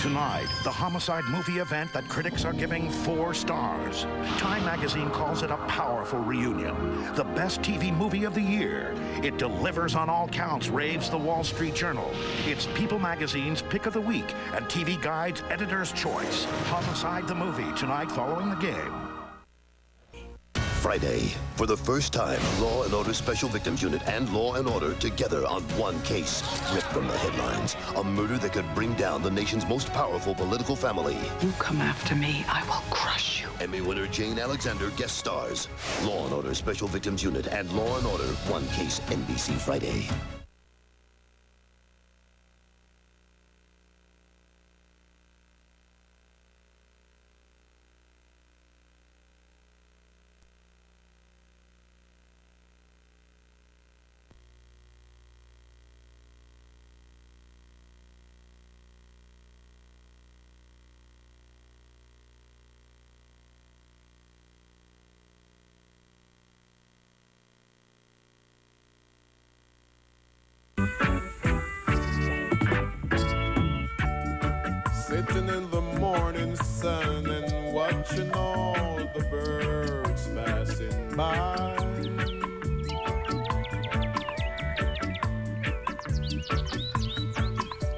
Tonight, the Homicide movie event that critics are giving 4 stars. Time magazine calls it a powerful reunion. The best TV movie of the year. It delivers on all counts, raves the Wall Street Journal. It's People magazine's pick of the week and TV Guide's editor's choice. Homicide the movie, tonight following the game. Friday, for the first time, Law & Order Special Victims Unit and Law & Order together on one case. Ripped from the headlines, a murder that could bring down the nation's most powerful political family. You come after me, I will crush you. Emmy winner Jane Alexander guest stars. Law & Order Special Victims Unit and Law & Order, one case, NBC Friday. Sitting in the morning sun and watching all the birds passing by.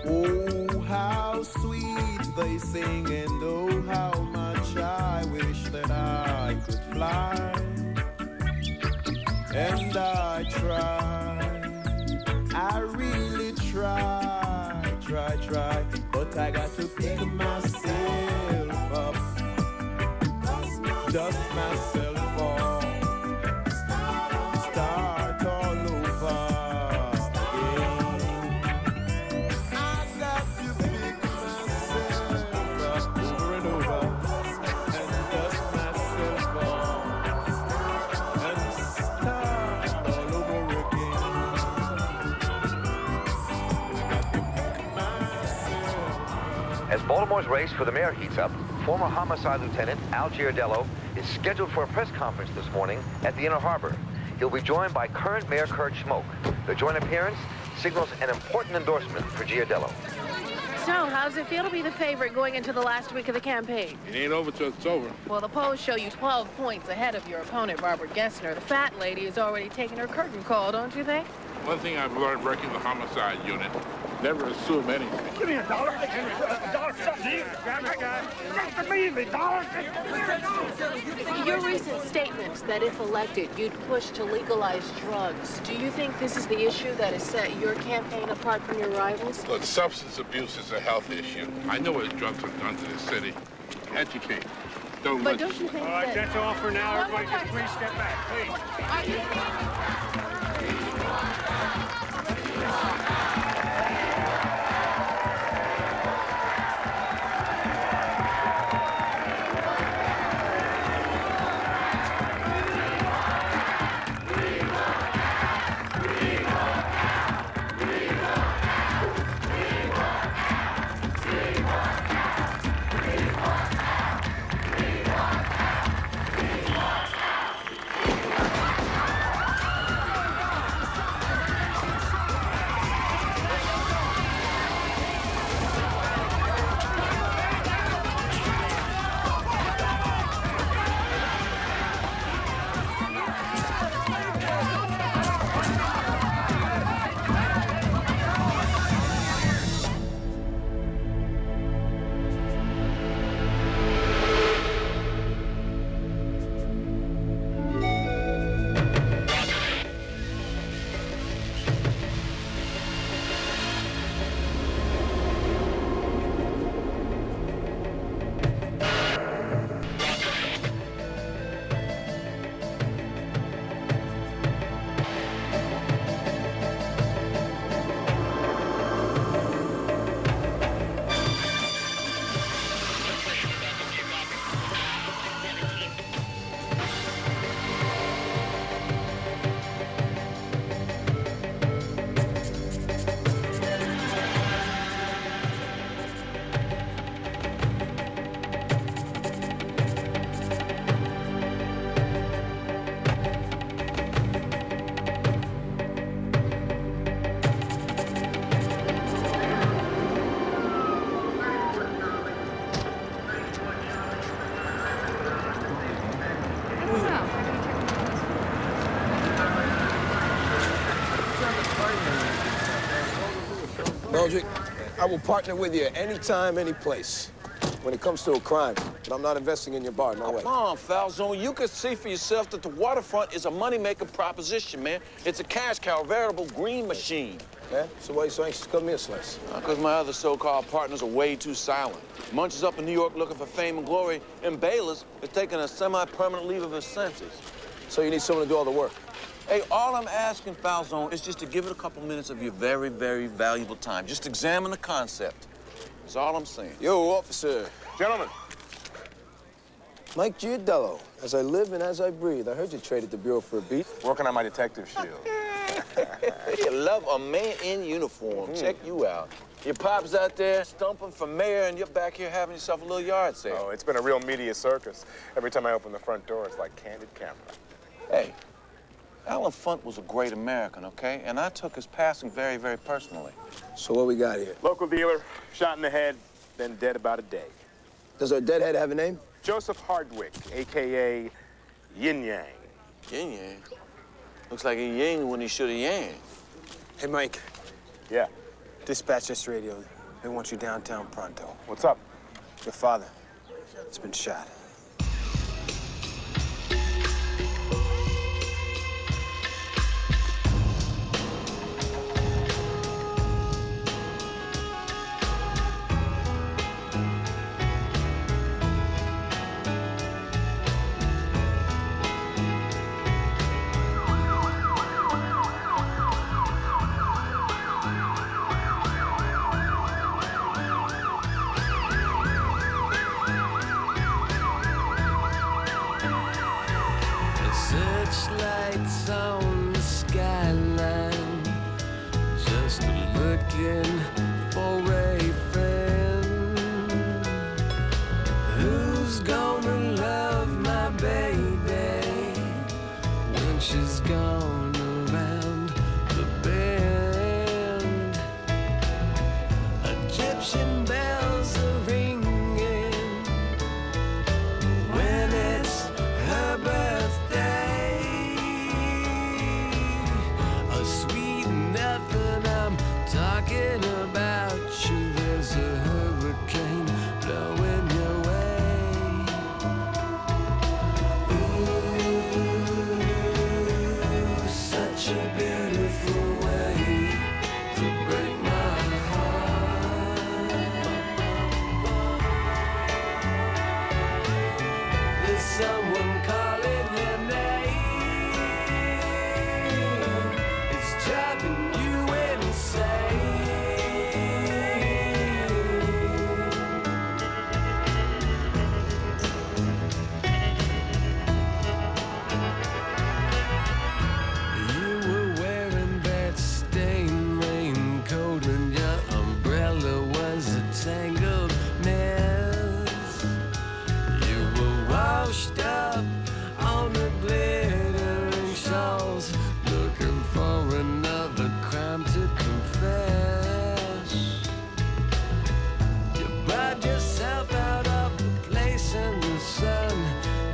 Oh, how sweet they sing, and oh, how much I wish that I could fly. And I really try, but I got to pick myself up, dust myself off, start all over again. I got to pick myself up over and over, and dust myself off, and start all over again. As Baltimore's race for the mayor heats up, former Homicide Lieutenant Al Giardello is scheduled for a press conference this morning at the Inner Harbor. He'll be joined by current Mayor Kurt Schmoke. The joint appearance signals an important endorsement for Giardello. So, how does it feel to be the favorite going into the last week of the campaign? It ain't over till it's over. Well, the polls show you 12 points ahead of your opponent, Barbara Gessner. The fat lady has already taken her curtain call, don't you think? One thing I've learned working the homicide unit, never assume anything. Give me $1. $1 something. Grab my guy. That's me, the $1. Your recent statements that if elected, you'd push to legalize drugs. Do you think this is the issue that has set your campaign apart from your rivals? Look, substance abuse is a health issue. I know what drugs have done to this city. Educate. Don't But don't you think All right, that... that's all for now. Everybody just please step back, please. Eldrick, I will partner with you anytime, any place. When it comes to a crime, but I'm not investing in your bar, no way. Come on, Falzone. You can see for yourself that the waterfront is a money-making proposition, man. It's a cash cow, a veritable green machine. Yeah? So why are you so anxious to cut me a slice? Because my other so-called partners are way too silent. Munch is up in New York looking for fame and glory, and Bayless is taking a semi-permanent leave of his senses. So you need someone to do all the work? Hey, all I'm asking, Falzone, is just to give it a couple minutes of your very, very valuable time. Just examine the concept. That's all I'm saying. Yo, officer. Gentlemen. Mike Giardello. As I live and as I breathe. I heard you traded the Bureau for a beat. Working on my detective shield. You love a man in uniform. Check you out. Your pop's out there stumping for mayor, and you're back here having yourself a little yard sale. Oh, it's been a real media circus. Every time I open the front door, it's like candid camera. Hey, Alan Funt was a great American, okay? And I took his passing very, very personally. So what we got here? Local dealer, shot in the head, been dead about a day. Does our deadhead have a name? Joseph Hardwick, a.k.a. Yin Yang. Yin Yang? Looks like he ying when he should have yang. Hey, Mike. Yeah? Dispatch this radio. They want you downtown pronto. What's up? Your father has been shot. Searchlights on the skyline, just looking for a friend. Who's gonna love my baby when she's gone around the bend? Egyptian bells are ringing when it's her birthday. Sweet nothing I'm talking about you. There's a hurricane blowing your way. Ooh, such a beautiful way to break my heart. There's someone calling your name. Driving you insane. You were wearing that stained raincoat, and your umbrella was a tangled mess. You were washed up on the glittering shores, looking for another crime to confess. You brought yourself out of the place in the sun,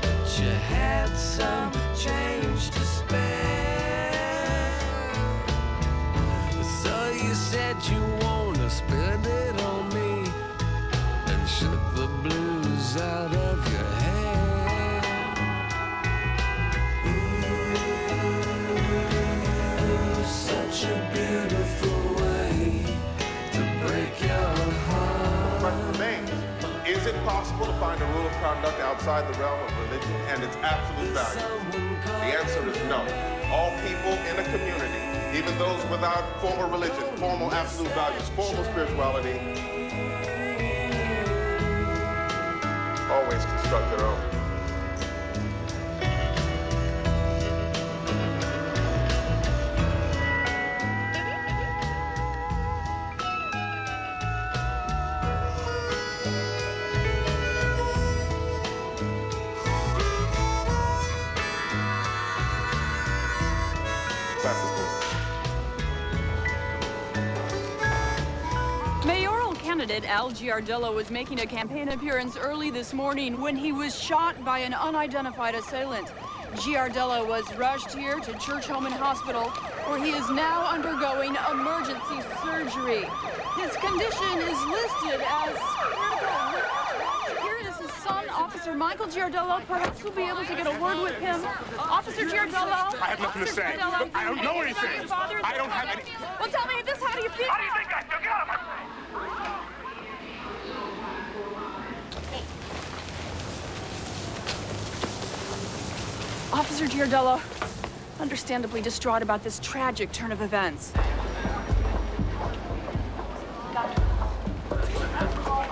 but you had some change to spare. So you said you wanna spend it on me and shook the blues out of your hair. Such a beautiful way to break your heart. The question remains, is it possible to find a rule of conduct outside the realm of religion and its absolute value? The answer is no. All people in a community, even those without formal religion, formal absolute values, formal spirituality, always construct their own. Mayoral candidate Al Giardello was making a campaign appearance early this morning when he was shot by an unidentified assailant. Giardello was rushed here to Church Home and Hospital where he is now undergoing emergency surgery. His condition is listed as critical. Here is his son, Officer Michael Giardello. Perhaps we'll be able to get a word with him. Officer Giardello. I have nothing to say. Look, I don't know anything. I don't have any... Well, tell me this, how do you feel? How do you think I feel? Get out of my... Officer Giardello, understandably distraught about this tragic turn of events.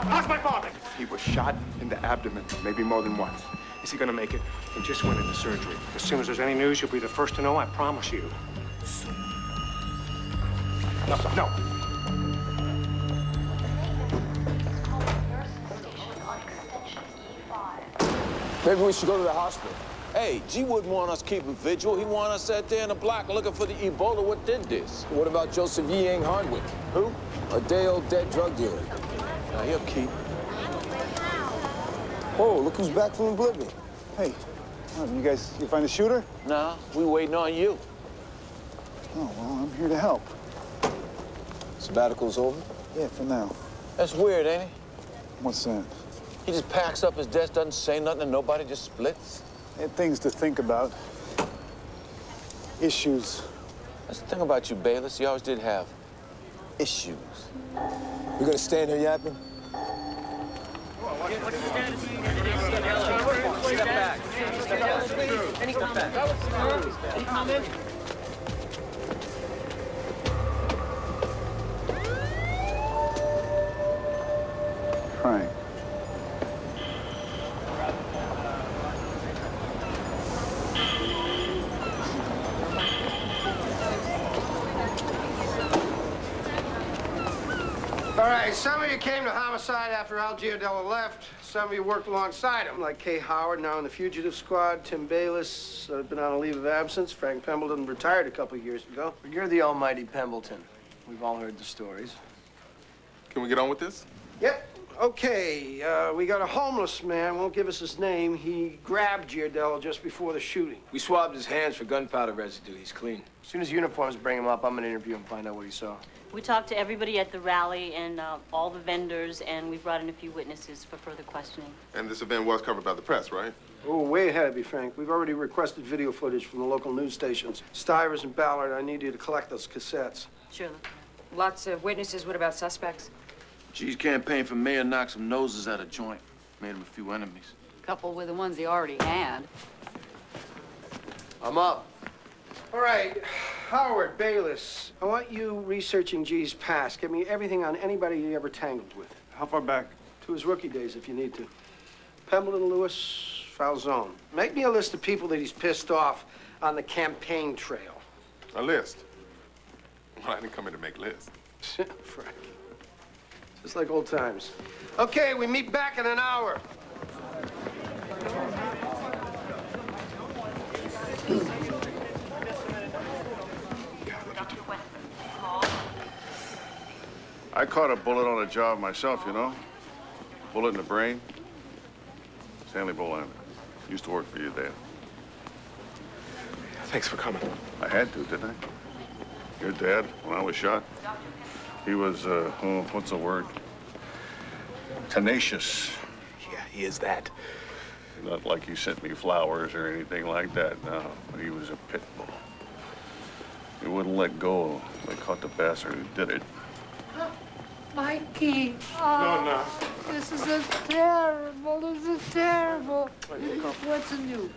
How's my father? He was shot in the abdomen, maybe more than once. Is he gonna make it? He just went into surgery. As soon as there's any news, you'll be the first to know, I promise you. No. Maybe we should go to the hospital. Hey, G wouldn't want us keeping vigil. He want us out there in the block looking for the Ebola. What did this? What about Joseph Yang Hardwick? Who? A day-old dead drug dealer. Now, he'll keep. Oh, look who's back from oblivion. Hey, you find the shooter? Nah, we waiting on you. Oh, well, I'm here to help. Sabbatical's over? Yeah, for now. That's weird, ain't it? What's that? He just packs up his desk, doesn't say nothing, and nobody just splits. They had things to think about. Issues. That's the thing about you, Bayless. You always did have issues. You gonna stand here yapping? Step back. Any comments? Frank. All right, some of you came to Homicide after Al Giardello left. Some of you worked alongside him, like Kay Howard, now in the Fugitive Squad, Tim Bayless, been on a leave of absence. Frank Pembleton retired a couple of years ago. You're the almighty Pembleton. We've all heard the stories. Can we get on with this? Yep. Okay, we got a homeless man, won't give us his name. He grabbed Giardello just before the shooting. We swabbed his hands for gunpowder residue. He's clean. As soon as uniforms bring him up, I'm gonna interview him and find out what he saw. We talked to everybody at the rally and all the vendors, and we brought in a few witnesses for further questioning. And this event was covered by the press, right? Oh, way ahead of you, Frank. We've already requested video footage from the local news stations. Stivers and Ballard, I need you to collect those cassettes. Sure. Lots of witnesses. What about suspects? G's campaign for mayor knocked some noses out of joint. Made him a few enemies. Coupled with the ones he already had. I'm up. All right, Howard, Bayless, I want you researching G's past. Give me everything on anybody he ever tangled with. How far back? To his rookie days, if you need to. Pembleton, Lewis, Falzone. Make me a list of people that he's pissed off on the campaign trail. A list? Well, I didn't come here to make lists. Frank. Just like old times. Okay, we meet back in an hour. I caught a bullet on a job myself, you know? Bullet in the brain. Stanley Bolander. Used to work for your dad. Thanks for coming. I had to, didn't I? Your dad, when I was shot, he was, what's the word? Tenacious. Yeah, he is that. Not like he sent me flowers or anything like that, no. He was a pit bull. He wouldn't let go. They caught the bastard who did it. Mikey. No. This is terrible. This is terrible. What's new?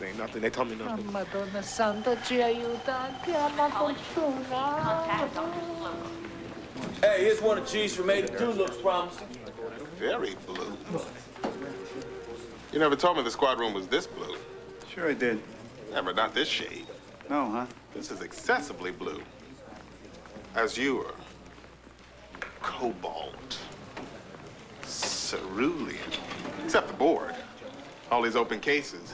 Ain't nothing. They told me nothing. Madonna Santa ci aiuta. Chiama fortuna. Hey, here's one of G's from 82. Looks promising. Very blue. You never told me the squad room was this blue. Sure I did. Never, not this shade. No, huh? This is excessively blue. Azure. Cobalt. Cerulean. Except the board. All these open cases.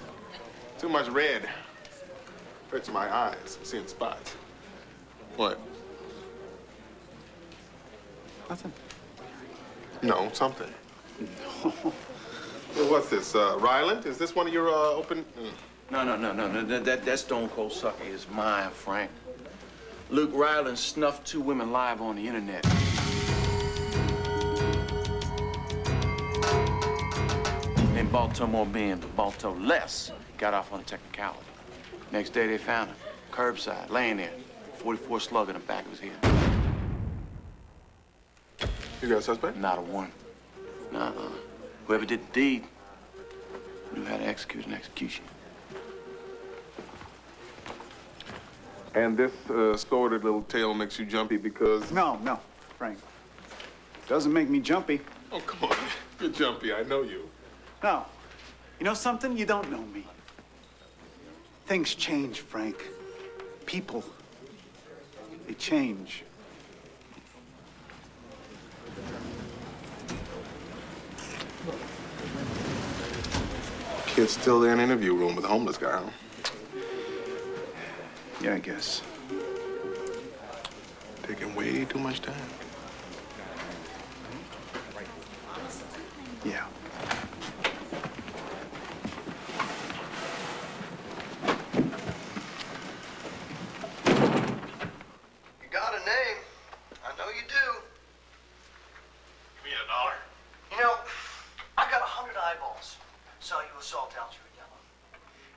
Too much red. Hurts my eyes. I'm seeing spots. What? Nothing. No, something. No. Well, what's this, Ryland? Is this one of your, open... No. That Stone Cold sucker is mine, Frank. Luke Ryland snuffed 2 women live on the internet. In Baltimore being the Balto less, got off on a technicality. Next day they found him, curbside, laying there, 44 slug in the back of his head. You got a suspect? Not a one. Nuh-uh. Whoever did the deed knew how to execute an execution. And this sordid little tale makes you jumpy because... No, Frank. Doesn't make me jumpy. Oh, come on. You're jumpy. I know you. No. You know something? You don't know me. Things change, Frank. People, they change. Kid's still there in the interview room with the homeless guy, huh? Yeah, I guess. Taking way too much time. Yeah. You got a name. I know you do. Give me $1. You know, I got 100 eyeballs. Saw you assault Al Giardello.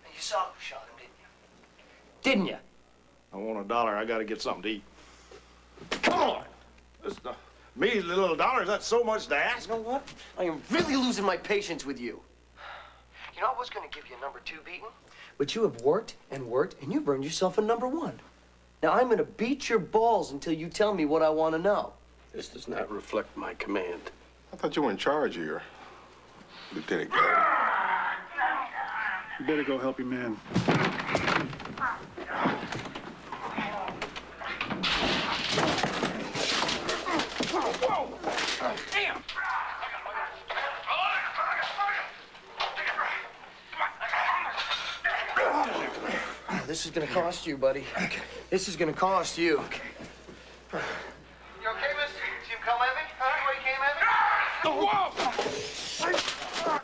And you saw who shot him, didn't you? Didn't you? I want $1. I gotta get something to eat. Come on! This measly little $1, that's so much to ask. You know what? I am really losing my patience with you. You know, I was going to give you a number 2 beating, but you have worked, and you've earned yourself a number 1. Now, I'm going to beat your balls until you tell me what I want to know. This does not reflect my command. I thought you were in charge here, Lieutenant Governor. You better go help your man. Damn! This is gonna cost you, buddy. Okay. This is gonna cost you. Okay. You okay, mister? See him come at me? Huh? Why you came at me? Whoa! All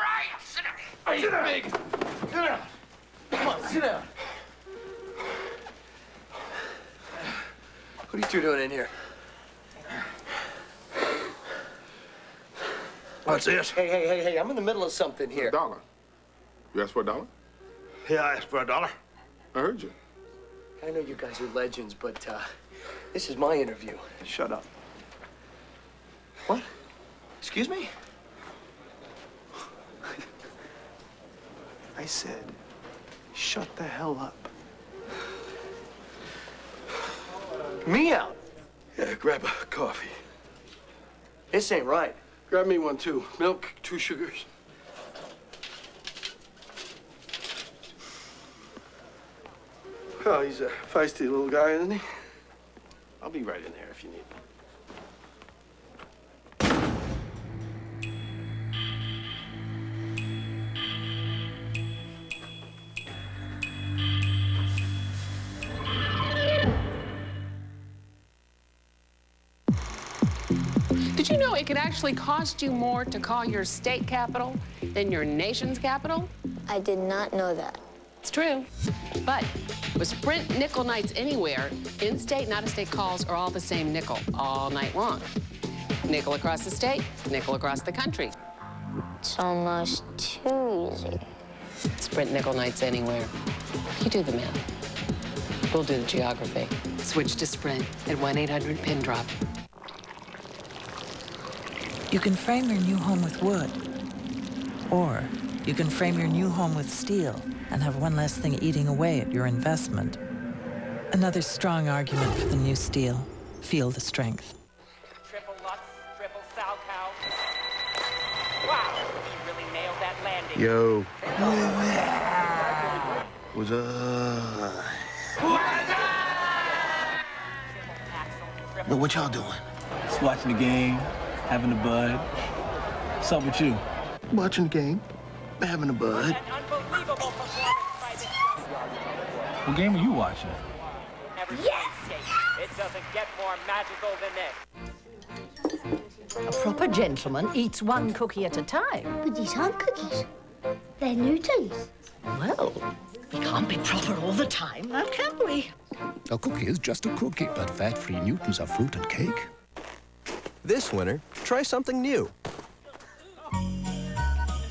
right! Sit down. Sit down. Big. Sit down. Come on, sit down. What are you two doing in here? What's this? Hey, I'm in the middle of something here. $1. You asked for $1? Yeah, I asked for $1. I heard you. I know you guys are legends, but this is my interview. Shut up. What? Excuse me? I said, shut the hell up. Me out? Yeah, grab a coffee. This ain't right. Grab me one, too. Milk, 2 sugars. Oh, he's a feisty little guy, isn't he? I'll be right in there if you need me. Did you know it could actually cost you more to call your state capital than your nation's capital? I did not know that. It's true. But with Sprint Nickel Nights Anywhere, in-state and out-of-state calls are all the same nickel all night long. Nickel across the state, nickel across the country. It's almost too easy. Sprint Nickel Nights Anywhere. You do the math. We'll do the geography. Switch to Sprint at 1-800-PIN-DROP. You can frame your new home with wood, or you can frame your new home with steel and have one less thing eating away at your investment. Another strong argument for the new steel. Feel the strength. Triple Lutz, triple sow cow. Wow, he really nailed that landing. Yo. What's up? Well, what y'all doing? Just watching the game, having a bud. What's up with you? Watching the game, having a bud. What game are you watching? Yes! It doesn't get more magical than this. A proper gentleman eats one cookie at a time. But these aren't cookies. They're Newtons. Well, we can't be proper all the time, now can we? A cookie is just a cookie, but fat-free Newtons are fruit and cake. This winter, try something new.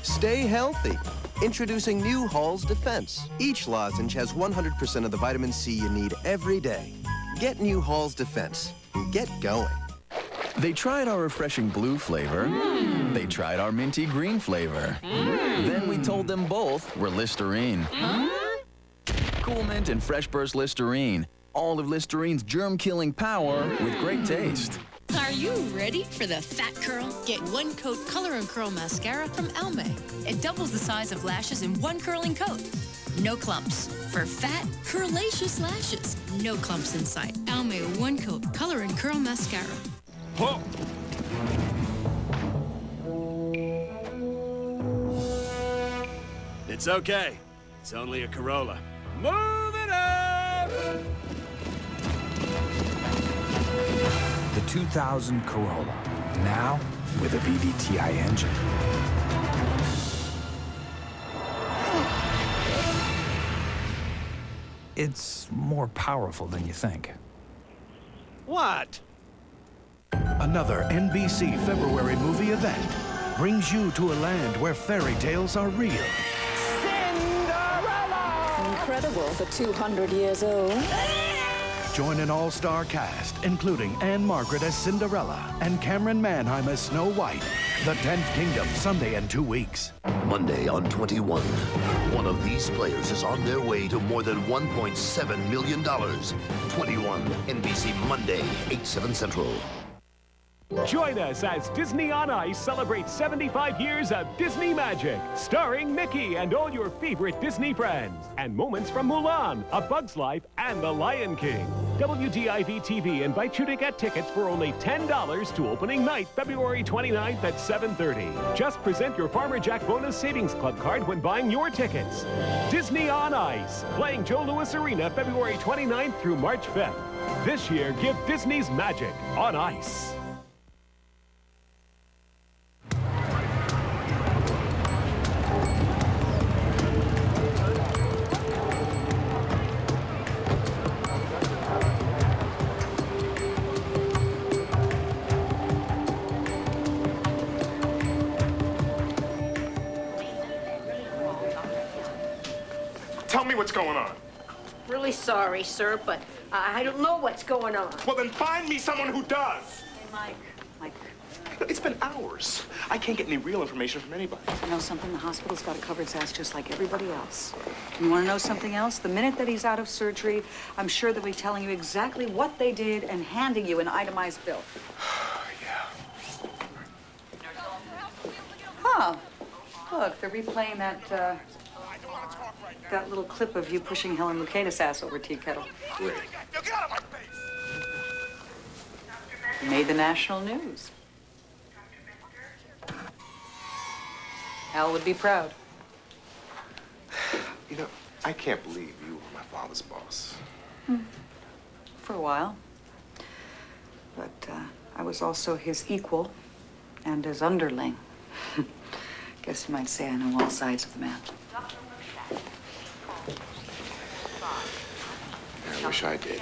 Stay healthy. Introducing new Hall's Defense. Each lozenge has 100% of the vitamin C you need every day. Get new Hall's Defense and get going. They tried our refreshing blue flavor. They tried our minty green flavor. Then we told them both we're Listerine. Cool Mint and Fresh Burst Listerine. All of Listerine's germ-killing power with great taste. Are you ready for the fat curl? Get one coat Color and Curl mascara from Almay. It doubles the size of lashes in one curling coat. No clumps. For fat, curlaceous lashes. No clumps in sight. Almay one coat Color and Curl mascara. Whoa. It's okay. It's only a Corolla. Move it up! The 2000 Corolla, now with a VVTi engine. It's more powerful than you think. What? Another NBC February movie event brings you to a land where fairy tales are real. Incredible for 200 years old. Join an all-star cast, including Anne Margaret as Cinderella and Cameron Manheim as Snow White. The 10th Kingdom, Sunday in 2 weeks. Monday on 21. One of these players is on their way to more than $1.7 million. 21, NBC Monday, 8/7 Central. Join us as Disney on Ice celebrates 75 years of Disney magic, starring Mickey and all your favorite Disney friends, and moments from Mulan, A Bug's Life, and The Lion King. WDIV-TV invites you to get tickets for only $10 to opening night, February 29th at 7:30. Just present your Farmer Jack Bonus Savings Club card when buying your tickets. Disney on Ice, playing Joe Louis Arena, February 29th through March 5th. This year, give Disney's magic on ice. Tell me what's going on. Really sorry, sir, but I don't know what's going on. Well, then find me someone who does. Hey, Mike. It's been hours. I can't get any real information from anybody. You know something? The hospital's got to cover its ass just like everybody else. You want to know something else? The minute that he's out of surgery, I'm sure they'll be telling you exactly what they did and handing you an itemized bill. Huh. Look, they're replaying that little clip of you pushing Helen Lucatus' ass over tea kettle. Great. Made the national news. Al would be proud. You know, I can't believe you were my father's boss. For a while. But I was also his equal and his underling. Guess you might say I know all sides of the man. I wish I did.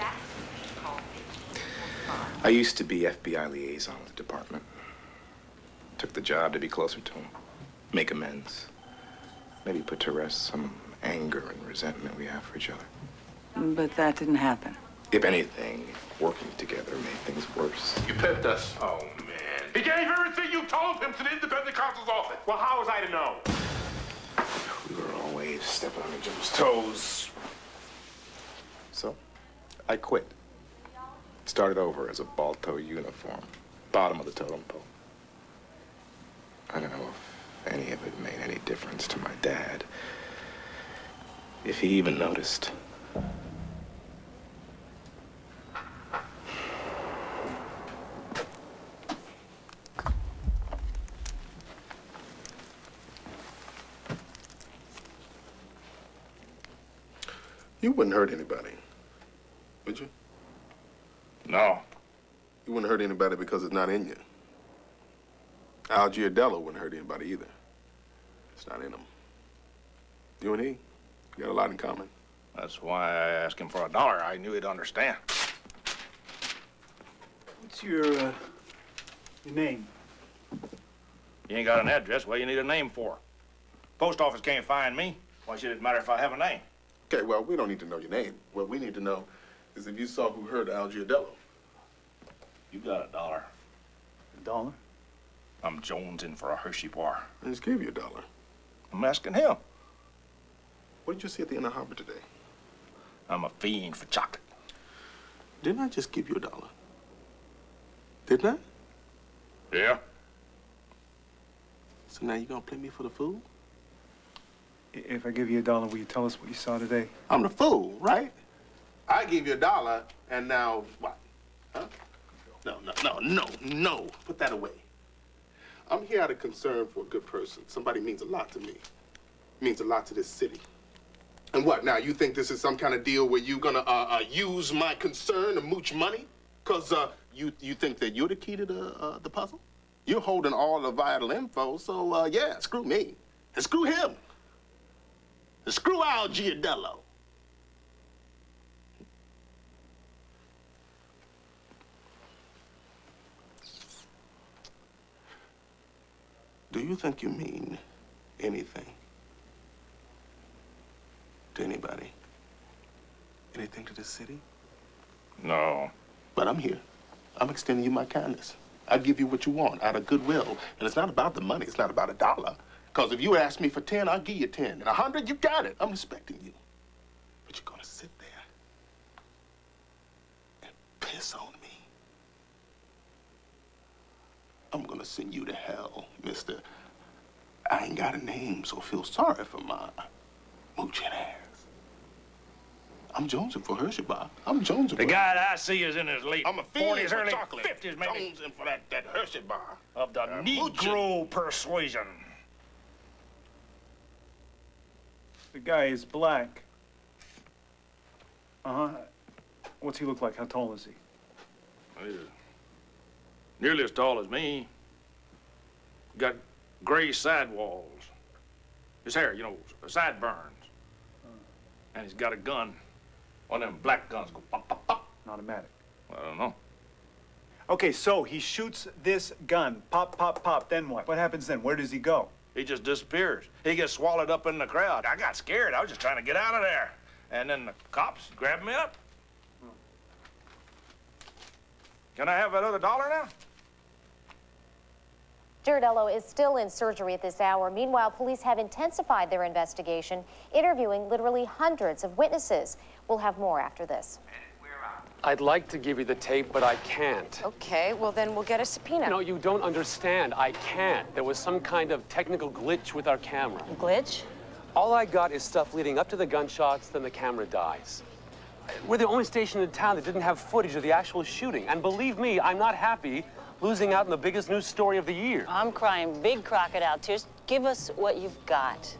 I used to be FBI liaison with the department. Took the job to be closer to him, make amends, maybe put to rest some anger and resentment we have for each other. But that didn't happen. If anything, working together made things worse. You pimped us. Oh, man. He gave everything you told him to the independent counsel's office. Well, how was I to know? We were always stepping on each other's toes. So, I quit. Started over as a Balto uniform, bottom of the totem pole. I don't know if any of it made any difference to my dad. If he even noticed. You wouldn't hurt anybody, would you? No. You wouldn't hurt anybody because it's not in you. Al Giardello wouldn't hurt anybody either. It's not in him. You and he got a lot in common. That's why I asked him for $1. I knew he'd understand. What's your name? You ain't got an address. What do you need a name for? Post office can't find me. Why should it matter if I have a name? Okay, well, we don't need to know your name. What we need to know is if you saw who hurt Al Giardello. You got $1. $1? I'm jonesing for a Hershey bar. I just gave you $1. I'm asking him. What did you see at the Inner Harbor today? I'm a fiend for chocolate. Didn't I just give you $1? Didn't I? Yeah. So now you gonna play me for the fool? If I give you $1, will you tell us what you saw today? I'm the fool, right? I gave you $1, and now what? Huh? No. Put that away. I'm here out of concern for a good person. Somebody means a lot to me. Means a lot to this city. And what, now, you think this is some kind of deal where you're gonna use my concern to mooch money? Because you think that you're the key to the puzzle? You're holding all the vital info, so yeah, screw me. And screw him. And screw Al Giardello. Do you think you mean anything to anybody? Anything to this city? No. But I'm here. I'm extending you my kindness. I give you what you want out of goodwill. And it's not about the money. It's not about $1. Because if you ask me for 10, I'll give you 10. And 100, you got it. I'm respecting you. But you're going to sit there and piss on me. I'm going to send you to hell, mister. I ain't got a name, so feel sorry for my mooching ass. I'm jonesing for Hershey bar. I'm jonesing for... The guy that I see is in his late I'm a fiend 40s, for early chocolate. 50s, maybe. Jonesing for that Hershey bar. Of the Negro persuasion. The guy is black. Uh-huh. What's he look like? How tall is he? He's nearly as tall as me. Got gray sidewalls. His hair, you know, sideburns. And he's got a gun. One of them black guns go pop, pop, pop. An automatic. I don't know. Okay, so he shoots this gun. Pop, pop, pop. Then what? What happens then? Where does he go? He just disappears. He gets swallowed up in the crowd. I got scared. I was just trying to get out of there. And then the cops grabbed me up. Can I have that other $1 now? Giardello is still in surgery at this hour. Meanwhile, police have intensified their investigation, interviewing literally hundreds of witnesses. We'll have more after this. I'd like to give you the tape, but I can't. Okay, well then we'll get a subpoena. No, you don't understand. I can't. There was some kind of technical glitch with our camera. Glitch? All I got is stuff leading up to the gunshots, then the camera dies. We're the only station in town that didn't have footage of the actual shooting. And believe me, I'm not happy losing out on the biggest news story of the year. I'm crying big crocodile tears. Give us what you've got.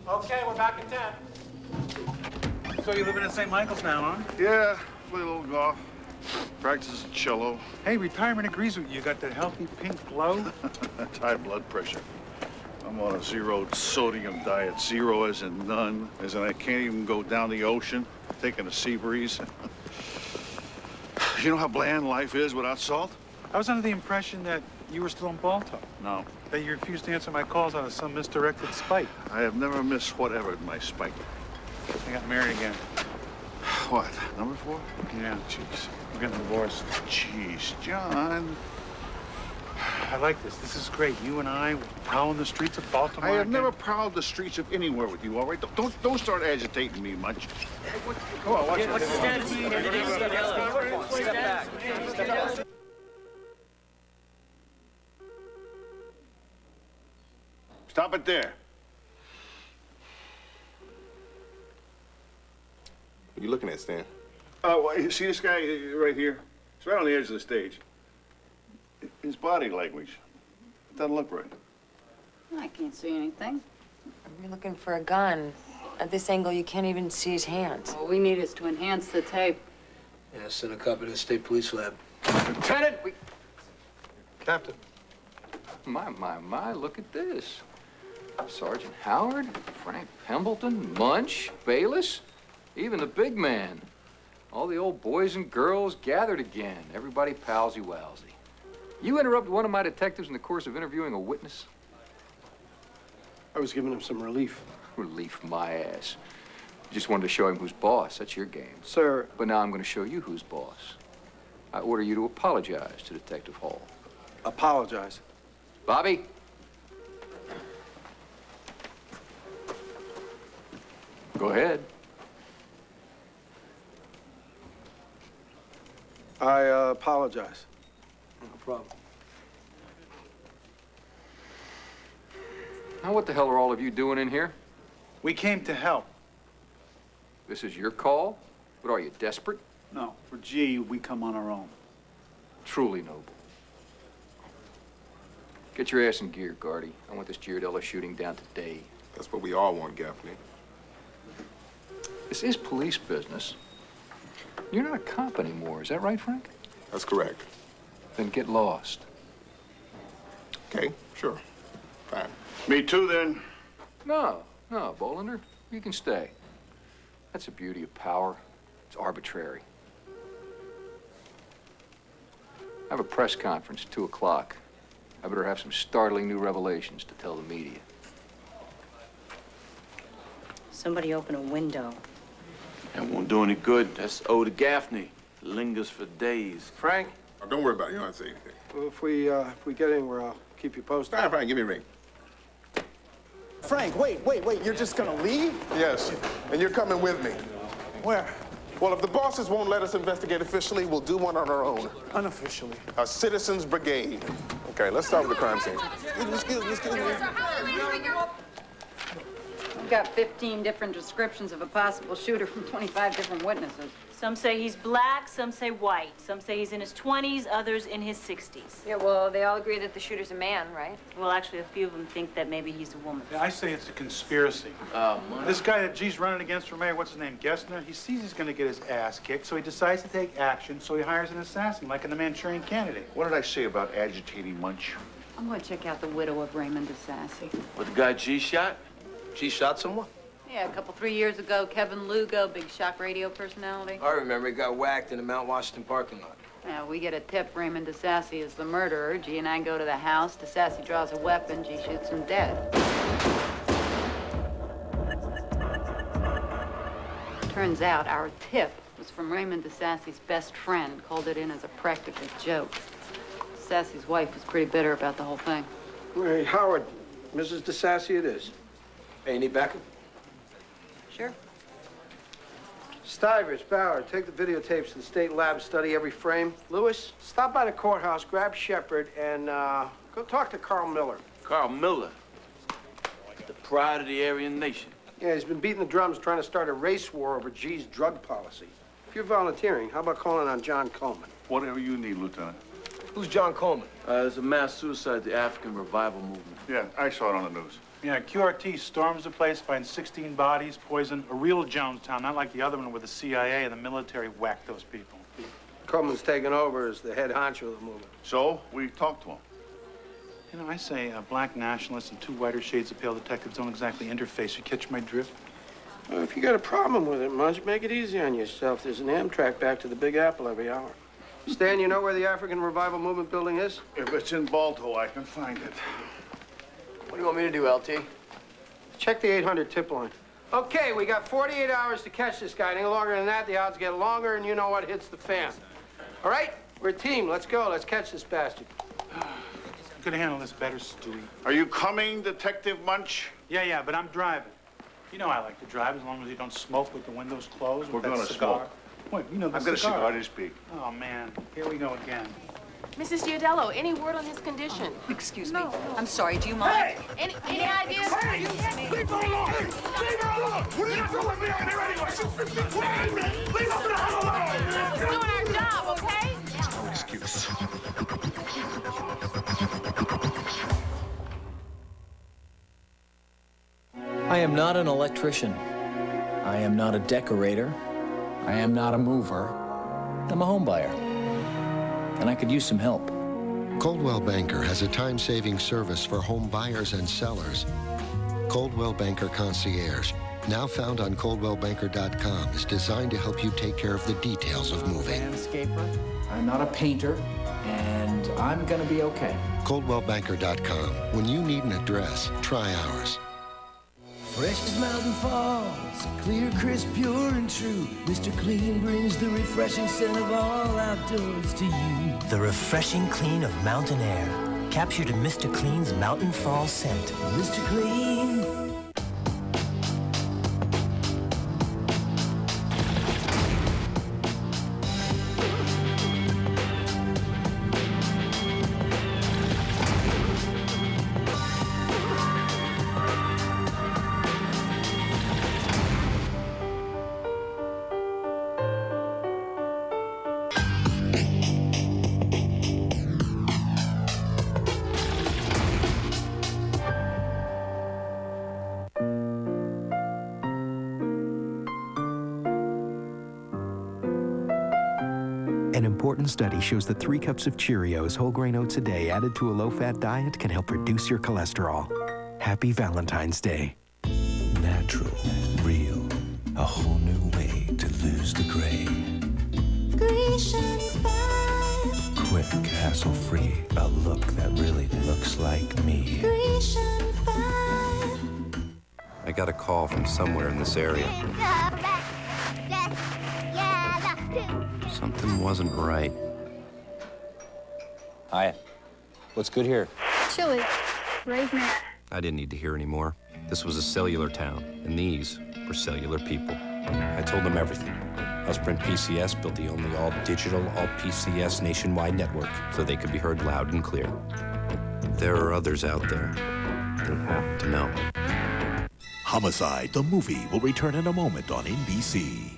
Okay, we're back in 10. So you're living in St. Michael's now, huh? Yeah, play a little golf. Practice cello. Hey, retirement agrees with you. You got the healthy pink glow. That's high blood pressure. I'm on a 0 sodium diet. 0 as in none, as in I can't even go down the ocean, taking a sea breeze. You know how bland life is without salt? I was under the impression that you were still in Balto. No. That you refused to answer my calls out of some misdirected spite. I have never missed whatever in my spite. I got married again. What, number 4? Yeah. Jeez. We're getting divorced. Jeez, John. I like this. This is great. You and I prowling the streets of Baltimore. I have again. never prowled the streets of anywhere with you, all right? Don't start agitating me much. Come on, watch it. Stop it there. What are you looking at, Stan? Oh, you see this guy right here? He's right on the edge of the stage. His body language doesn't look right. I can't see anything. You're looking for a gun. At this angle, you can't even see his hands. All we need is to enhance the tape. Yeah, send a copy to the state police lab. Lieutenant! Captain. My, look at this. Sergeant Howard, Frank Pembleton, Munch, Bayless. Even the big man. All the old boys and girls gathered again. Everybody palsy-walsy. You interrupted one of my detectives in the course of interviewing a witness? I was giving him some relief. Relief my ass. Just wanted to show him who's boss. That's your game. Sir. But now I'm going to show you who's boss. I order you to apologize to Detective Hall. Apologize? Bobby? Go ahead. I apologize. No problem. Now, what the hell are all of you doing in here? We came to help. This is your call? What are you, desperate? No, for G, we come on our own. Truly noble. Get your ass in gear, Guardy. I want this Giardello shooting down today. That's what we all want, Gaffney. This is police business. You're not a cop anymore, is that right, Frank? That's correct. Then get lost. Okay, sure. Fine. Me too, then. No, Bolander. You can stay. That's the beauty of power. It's arbitrary. I have a press conference at 2 o'clock. I better have some startling new revelations to tell the media. Somebody open a window. That won't do any good. That's ode to Gaffney. It lingers for days. Frank? Oh, don't worry about it. You don't have to say anything. Well, if we get anywhere, I'll keep you posted. Fine, give me a ring. Frank, wait. You're just gonna leave? Yes, and you're coming with me. Where? Well, if the bosses won't let us investigate officially, we'll do one on our own. Unofficially. A citizens brigade. Okay, let's start with the crime scene. Excuse me. We've got 15 different descriptions of a possible shooter from 25 different witnesses. Some say he's black, some say white. Some say he's in his 20s, others in his 60s. Yeah, well, they all agree that the shooter's a man, right? Well, actually, a few of them think that maybe he's a woman. Yeah, I say it's a conspiracy. This guy that G's running against for mayor, what's his name, Gessner, he sees he's gonna get his ass kicked, so he decides to take action, so he hires an assassin, like in the Manchurian Candidate. What did I say about agitating Munch? I'm going to check out the widow of Raymond DeSassy. What, the guy G shot? She shot someone? Yeah, 3 years ago, Kevin Lugo, big shock radio personality. I remember he got whacked in the Mount Washington parking lot. Yeah, we get a tip Raymond DeSassy is the murderer. G and I go to the house. DeSassy draws a weapon. G shoots him dead. Turns out our tip was from Raymond DeSassy's best friend. Called it in as a practical joke. DeSassy's wife was pretty bitter about the whole thing. Hey, Howard, Mrs. DeSassy it is. Hey, you need backup? Sure. Stivers, Bauer, take the videotapes to the state lab, study every frame. Lewis, stop by the courthouse, grab Shepard, and go talk to Carl Miller. Carl Miller. The pride of the Aryan nation. Yeah, he's been beating the drums trying to start a race war over G's drug policy. If you're volunteering, how about calling on John Coleman? Whatever you need, Lieutenant. Who's John Coleman? There's a mass suicide, the African revival movement. Yeah, I saw it on the news. Yeah, QRT storms the place, finds 16 bodies, poison, a real Jonestown, not like the other one where the CIA and the military whacked those people. Coleman's taken over as the head honcho of the movement. So, we talked to him. You know, I say black nationalists and two whiter shades of pale detectives don't exactly interface. You catch my drift? Well, if you got a problem with it, Mudge, make it easy on yourself. There's an Amtrak back to the Big Apple every hour. Stan, you know where the African Revival Movement building is? If it's in Balto, I can find it. What do you want me to do, LT? Check the 800 tip line. Okay, we got 48 hours to catch this guy. Any longer than that, the odds get longer, and you know what hits the fan. All right? We're a team. Let's go. Let's catch this bastard. You could handle this better, Stewie. Are you coming, Detective Munch? Yeah, but I'm driving. You know I like to drive as long as you don't smoke with the windows closed. We're with that gonna cigar. smoke. Wait, you know the I've got a cigar. cigar to speak. Oh, man. Here we go again. Mrs. Giardello, any word on his condition? Excuse me. I'm sorry, do you mind? Any ideas? Leave her alone! Leave her alone! What are you doing behind here anyway? Leave us the hell alone! We're doing our job, okay? No excuse. I am not an electrician. I am not a decorator. I am not a mover. I'm a home buyer. And I could use some help. Coldwell Banker has a time-saving service for home buyers and sellers. Coldwell Banker Concierge, now found on ColdwellBanker.com, is designed to help you take care of the details of moving. Landscaper. I'm not a painter, and I'm gonna be okay. ColdwellBanker.com. When you need an address, try ours. Fresh as mountain falls, clear, crisp, pure and true. Mr. Clean brings the refreshing scent of all outdoors to you. The refreshing clean of mountain air, captured in Mr. Clean's Mountain Fall scent. Mr. Clean. An important study shows that 3 cups of Cheerios whole grain oats a day added to a low-fat diet can help reduce your cholesterol. Happy Valentine's Day. Natural, real, a whole new way to lose the gray. Grecian Fine. Quick, hassle-free, a look that really looks like me. Grecian Fine. I got a call from somewhere in this area. Something wasn't right. Hi. What's good here? Chili. Raised me. I didn't need to hear anymore. This was a cellular town, and these were cellular people. I told them everything. Sprint PCS built the only all-digital, all-PCS nationwide network, so they could be heard loud and clear. There are others out there that have to know. Homicide, the movie, will return in a moment on NBC.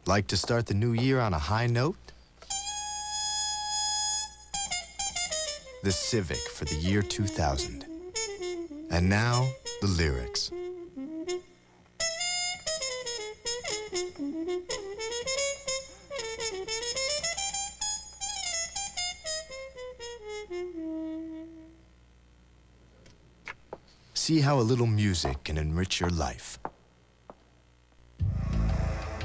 Like to start the new year on a high note? The Civic for the year 2000. And now, the lyrics. See how a little music can enrich your life.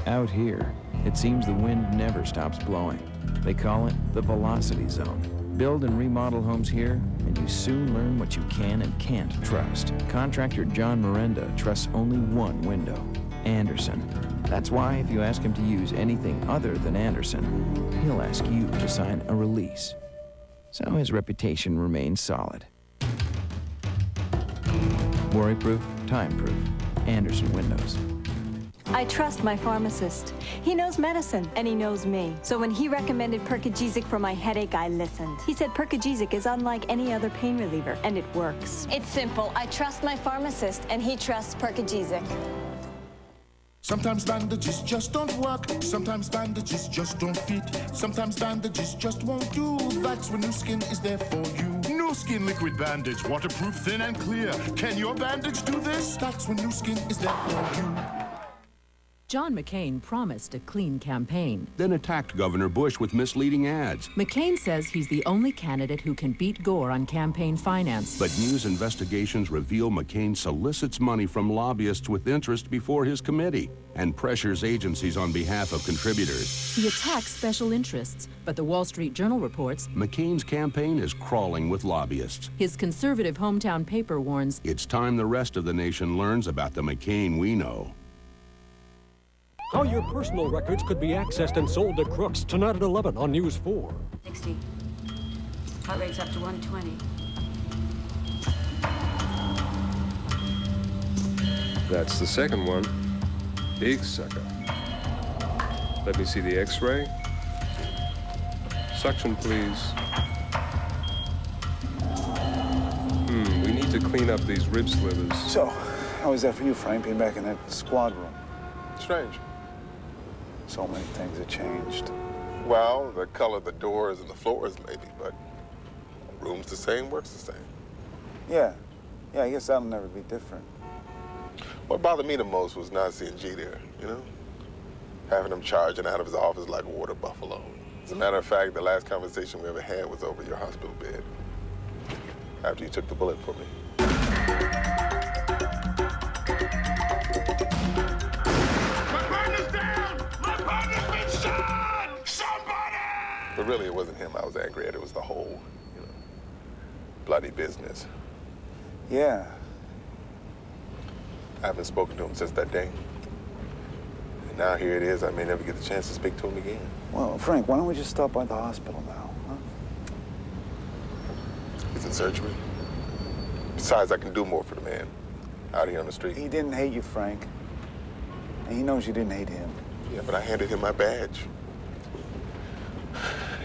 Out here, it seems the wind never stops blowing. They call it the velocity zone. Build and remodel homes here, and you soon learn what you can and can't trust. Contractor John Miranda trusts only one window, Anderson. That's why if you ask him to use anything other than Anderson, he'll ask you to sign a release. So his reputation remains solid. Worry-proof, time-proof. Anderson Windows. I trust my pharmacist. He knows medicine, and he knows me. So when he recommended Percogesic for my headache, I listened. He said Percogesic is unlike any other pain reliever, and it works. It's simple. I trust my pharmacist, and he trusts Percogesic. Sometimes bandages just don't work. Sometimes bandages just don't fit. Sometimes bandages just won't do. That's when New Skin is there for you. New Skin Liquid Bandage, waterproof, thin and clear. Can your bandage do this? That's when New Skin is there for you. John McCain promised a clean campaign. Then attacked Governor Bush with misleading ads. McCain says he's the only candidate who can beat Gore on campaign finance. But news investigations reveal McCain solicits money from lobbyists with interest before his committee and pressures agencies on behalf of contributors. He attacks special interests, but the Wall Street Journal reports McCain's campaign is crawling with lobbyists. His conservative hometown paper warns it's time the rest of the nation learns about the McCain we know. How your personal records could be accessed and sold to crooks. Tonight at 11 on News 4. 60. Heart rate's up to 120. That's the second one. Big sucker. Let me see the x-ray. Suction, please. We need to clean up these rib slivers. So, how was that for you, Frank, being back in that squad room? Strange. So many things have changed. Well, the color of the doors and the floors maybe, but room's the same, work's the same. Yeah, I guess that'll never be different. What bothered me the most was not seeing G there, you know? Having him charging out of his office like a water buffalo. As a matter of fact, the last conversation we ever had was over your hospital bed. after you took the bullet for me. My partner's down! My partner's been shot! Somebody! But really, it wasn't him I was angry at. It was the whole, bloody business. Yeah. I haven't spoken to him since that day. And now here it is. I may never get the chance to speak to him again. Well, Frank, why don't we just stop by the hospital now, huh? He's in surgery. Besides, I can do more for the man out here on the street. He didn't hate you, Frank. And he knows you didn't hate him. Yeah, but I handed him my badge.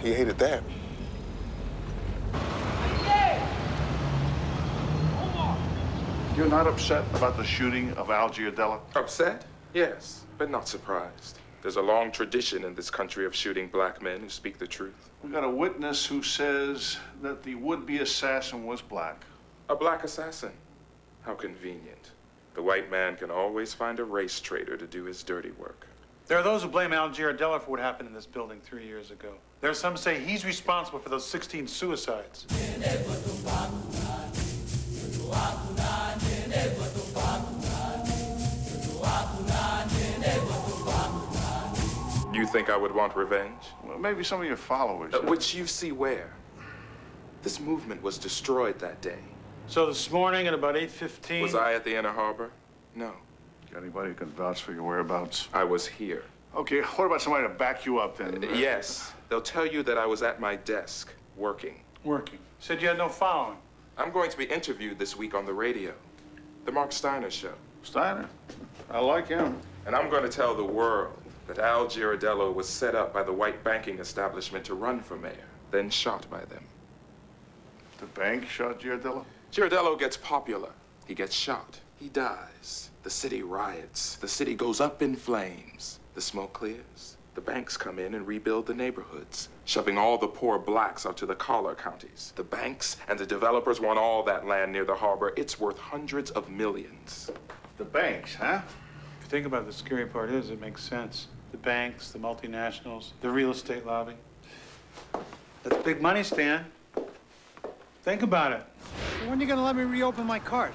He hated that. You're not upset about the shooting of Al Giardello? Upset? Yes, but not surprised. There's a long tradition in this country of shooting black men who speak the truth. We got a witness who says that the would-be assassin was black. A black assassin? How convenient. The white man can always find a race traitor to do his dirty work. There are those who blame Al Giardello for what happened in this building 3 years ago. There are some say he's responsible for those 16 suicides. You think I would want revenge? Well, maybe some of your followers. Which you see where? This movement was destroyed that day. So this morning at about 8:15... Was I at the Inner Harbor? No. Got anybody who can vouch for your whereabouts? I was here. Okay, what about somebody to back you up then? Yes. They'll tell you that I was at my desk, working. Working? Said you had no following. I'm going to be interviewed this week on the radio. The Mark Steiner Show. Steiner? I like him. And I'm going to tell the world that Al Giardello was set up by the white banking establishment to run for mayor, then shot by them. The bank shot Giardello? Giardello gets popular. He gets shot. He dies. The city riots. The city goes up in flames. The smoke clears. The banks come in and rebuild the neighborhoods, shoving all the poor blacks out to the collar counties. The banks and the developers want all that land near the harbor. It's worth hundreds of millions. The banks, huh? If you think about it, the scary part is it makes sense. The banks, the multinationals, the real estate lobby. That's big money, Stan. Think about it. When are you gonna let me reopen my cart?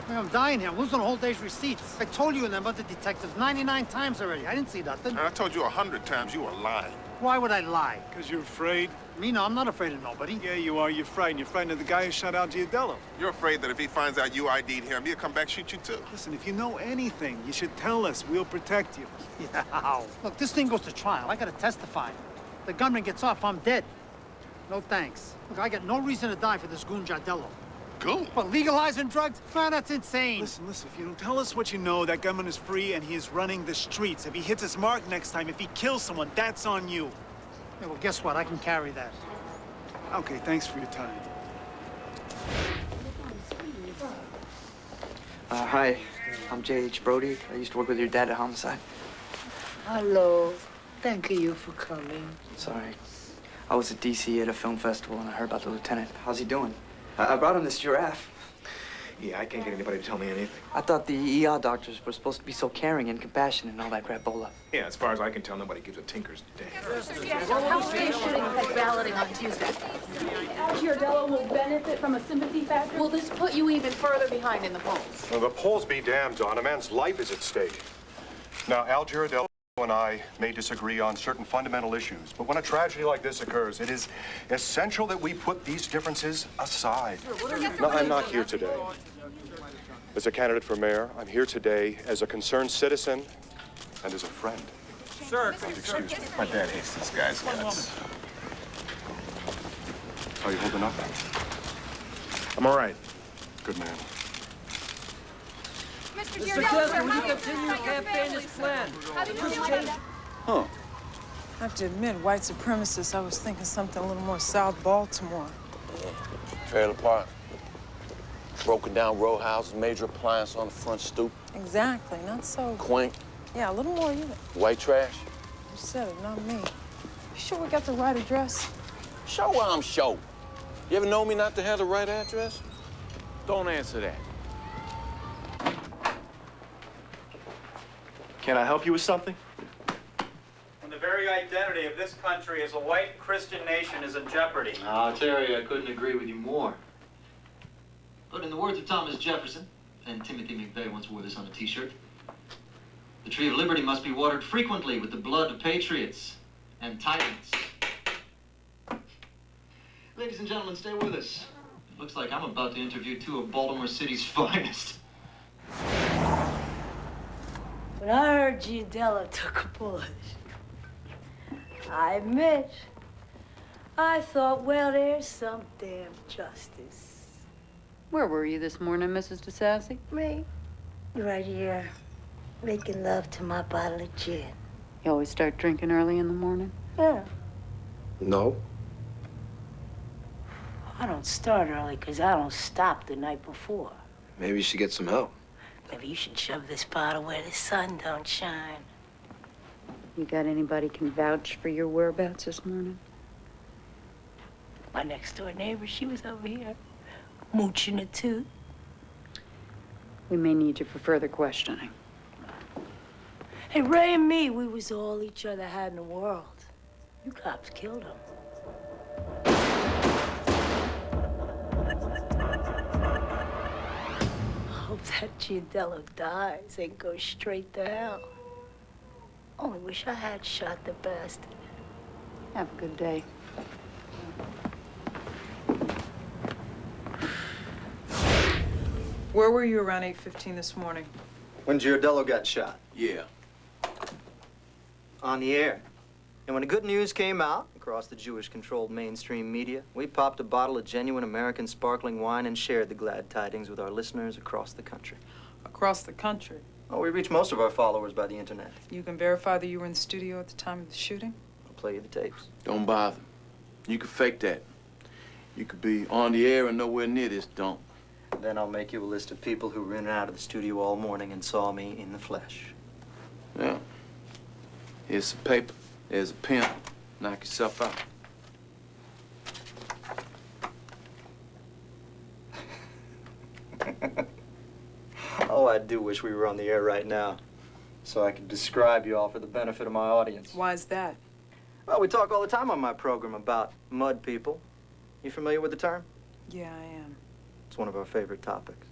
I'm dying here. I'm losing a whole day's receipts. I told you and them other detectives 99 times already. I didn't see nothing. And I told you 100 times you were lying. Why would I lie? Because you're afraid? Me, no, I'm not afraid of nobody. Yeah, you are. You're frightened. You're frightened of the guy who shot Al Giardello. You're afraid that if he finds out you ID'd him, he'll come back and shoot you too. Listen, if you know anything, you should tell us. We'll protect you. Yeah. Look, this thing goes to trial. I gotta testify. The gunman gets off, I'm dead. No thanks. Look, I got no reason to die for this goon Giardello. Goon? But legalizing drugs? Man, that's insane. Listen, if you don't tell us what you know, that gunman is free and he is running the streets. If he hits his mark next time, if he kills someone, that's on you. Yeah, well, guess what? I can carry that. Okay, thanks for your time. Hi, I'm J.H. Brody. I used to work with your dad at Homicide. Hello. Thank you for coming. Sorry. I was at D.C. at a film festival and I heard about the lieutenant. How's he doing? I brought him this giraffe. Yeah, I can't get anybody to tell me anything. I thought the ER doctors were supposed to be so caring and compassionate and all that crapola. Yeah, as far as I can tell, nobody gives a tinker's damn. How are you shooting at balloting on Tuesday? Al Giardello will benefit from a sympathy factor? Will this put you even further behind in the polls? Well, the polls be damned, Don. A man's life is at stake. Now, Al Giardello and I may disagree on certain fundamental issues, but when a tragedy like this occurs, it is essential that we put these differences aside. No, I'm not here today as a candidate for mayor. I'm here today as a concerned citizen and as a friend. Sir, excuse me. My dad hates this guy's guts. How you holding up? I'm all right. Good man. Mr. Giardello, will you continue your campaign as planned? Huh. I have to admit, white supremacists, I was thinking something a little more South Baltimore. Trailer park. Broken down row houses, major appliance on the front stoop. Exactly, not so... Quaint. Yeah, a little more you. White trash. You said it, not me. You sure we got the right address? Sure I'm sure. You ever know me not to have the right address? Don't answer that. Can I help you with something? When the very identity of this country as a white Christian nation is in jeopardy. I'll tell you, I couldn't agree with you more. But in the words of Thomas Jefferson, and Timothy McVeigh once wore this on a t-shirt, the tree of liberty must be watered frequently with the blood of patriots and tyrants. Ladies and gentlemen, stay with us. It looks like I'm about to interview two of Baltimore City's finest. When I heard Giandello took a bullet, I admit, I thought, well, there's some damn justice. Where were you this morning, Mrs. DeSassy? Me? Right here, making love to my bottle of gin. You always start drinking early in the morning? Yeah. No. I don't start early because I don't stop the night before. Maybe you should get some help. Maybe you should shove this bottle where the sun don't shine. You got anybody can vouch for your whereabouts this morning? My next door neighbor, she was over here, mooching a toot. We may need you for further questioning. Hey, Ray and me, we was all each other had in the world. You cops killed him. Hope that Giandello dies and goes straight to hell. Only wish I had shot the bastard. Have a good day. Where were you around 8:15 this morning? When Giardello got shot. Yeah. On the air. And when the good news came out across the Jewish-controlled mainstream media, we popped a bottle of genuine American sparkling wine and shared the glad tidings with our listeners across the country. Across the country? Oh, we reached most of our followers by the internet. You can verify that you were in the studio at the time of the shooting? I'll play you the tapes. Don't bother. You could fake that. You could be on the air and nowhere near this dump. Then I'll make you a list of people who were in and out of the studio all morning and saw me in the flesh. Yeah. Here's some paper. There's a pen. Knock yourself out. Oh, I do wish we were on the air right now, so I could describe you all for the benefit of my audience. Why's that? Well, we talk all the time on my program about mud people. You familiar with the term? Yeah, I am. It's one of our favorite topics,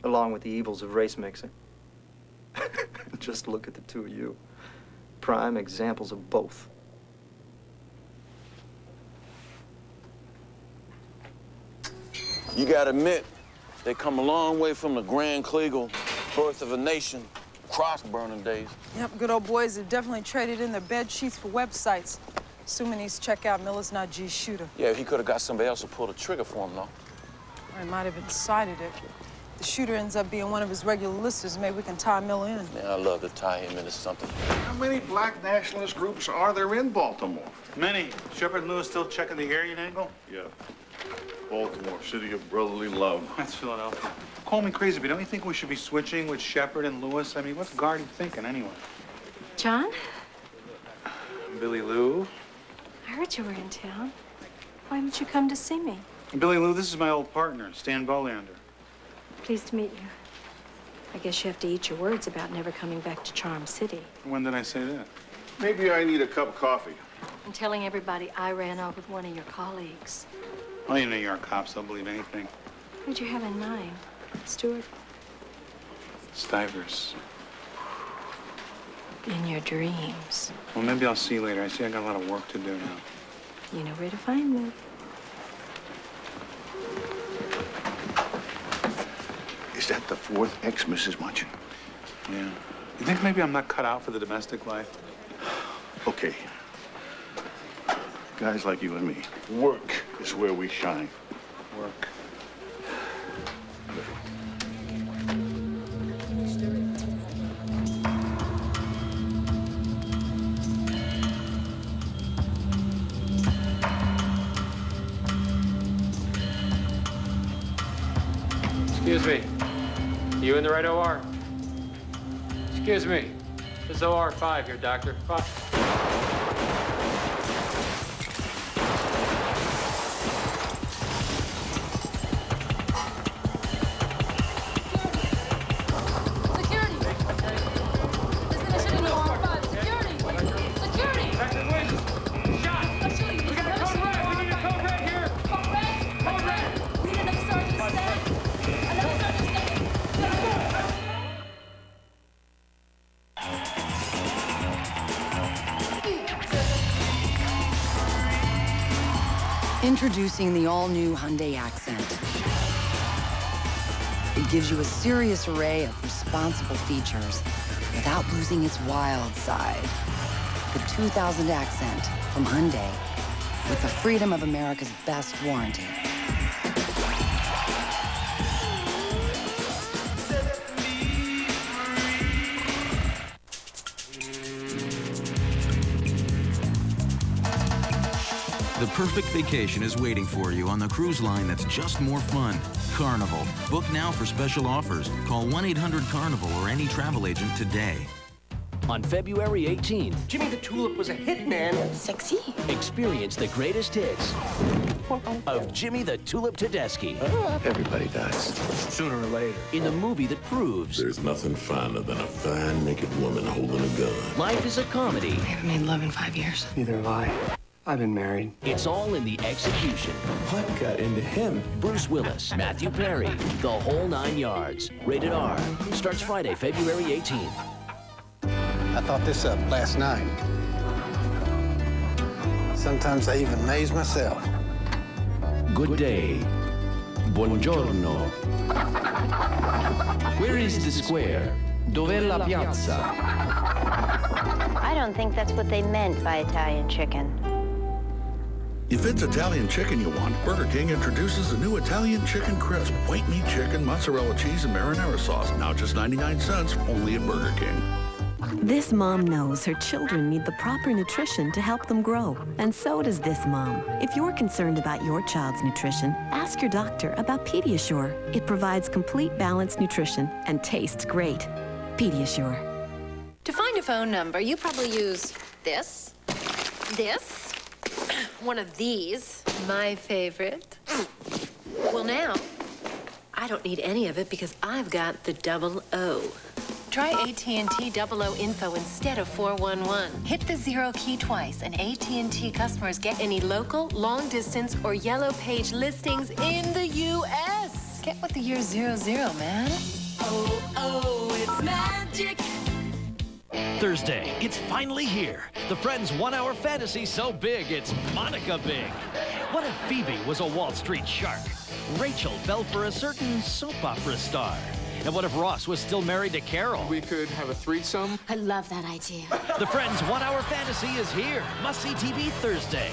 along with the evils of race mixing. Just look at the two of you. Prime examples of both. You gotta admit, they come a long way from the Grand Kleagle, birth of a nation, cross-burning days. Yep, good old boys have definitely traded in their bed sheets for websites. Assuming he's checked out Miller's not G's shooter. Yeah, he could have got somebody else to pull the trigger for him, though. Or he might have incited it. The shooter ends up being one of his regular listers. Maybe we can tie Miller in. Man, I love to tie him into something. How many black nationalist groups are there in Baltimore? Many. Shepard and Lewis still checking the Aryan angle? Yeah. Baltimore, city of brotherly love. That's Philadelphia. Call me crazy, but don't you think we should be switching with Shepard and Lewis? I mean, what's Gardy thinking anyway? John, Billy Lou? I heard you were in town. Why didn't you come to see me? Billy Lou, this is my old partner, Stan Bolander. Pleased to meet you. I guess you have to eat your words about never coming back to Charm City. When did I say that? Maybe I need a cup of coffee. I'm telling everybody I ran off with one of your colleagues. Well, you New York cops, they'll believe anything. Who'd you have in mind? Stewart? Stivers. In your dreams. Well, maybe I'll see you later. I see I got a lot of work to do now. You know where to find me. Is that the fourth ex, Mrs. Munchin? Yeah. You think maybe I'm not cut out for the domestic life? Okay. Guys like you and me, work is where we shine. Work. Excuse me. You in the right OR? Excuse me. This is OR 5 here, Doctor. 5. Introducing the all-new Hyundai Accent. It gives you a serious array of responsible features without losing its wild side. The 2000 Accent from Hyundai, with the freedom of America's best warranty. The perfect vacation is waiting for you on the cruise line that's just more fun. Carnival. Book now for special offers. Call 1-800-CARNIVAL or any travel agent today. On February 18th, Jimmy the Tulip was a hit, man. Sexy. experience the greatest hits of Jimmy the Tulip Tedeschi. Everybody dies. Sooner or later. In the movie that proves there's nothing finer than a fine, naked woman holding a gun. life is a comedy. I haven't made love in 5 years. Neither have I. I've been married. It's all in the execution. What got into him? Bruce Willis, Matthew Perry, the whole 9 yards. Rated R. Starts Friday, February 18th. I thought this up last night. Sometimes I even amaze myself. Good day. Buongiorno. Where is the square? Dov'è la piazza? I don't think that's what they meant by Italian chicken. If it's Italian chicken you want, Burger King introduces the new Italian Chicken Crisp. White meat chicken, mozzarella cheese, and marinara sauce. Now just 99 cents, only at Burger King. This mom knows her children need the proper nutrition to help them grow. And so does this mom. If you're concerned about your child's nutrition, ask your doctor about Pediasure. It provides complete balanced nutrition and tastes great. Pediasure. To find a phone number, you probably use this, one of these, my favorite. Well, now, I don't need any of it because I've got the 00. Try AT&T 00 info instead of 411. Hit the 0 key twice, and AT&T customers get any local, long distance, or yellow page listings in the U.S. Get with the year 00, man. Oh, it's magic. Thursday, it's finally here. The Friends 1 Hour Fantasy so big, it's Monica big. What if Phoebe was a Wall Street shark? Rachel fell for a certain soap opera star. And what if Ross was still married to Carol? We could have a threesome. I love that idea. The Friends 1 Hour Fantasy is here. Must-see TV Thursday.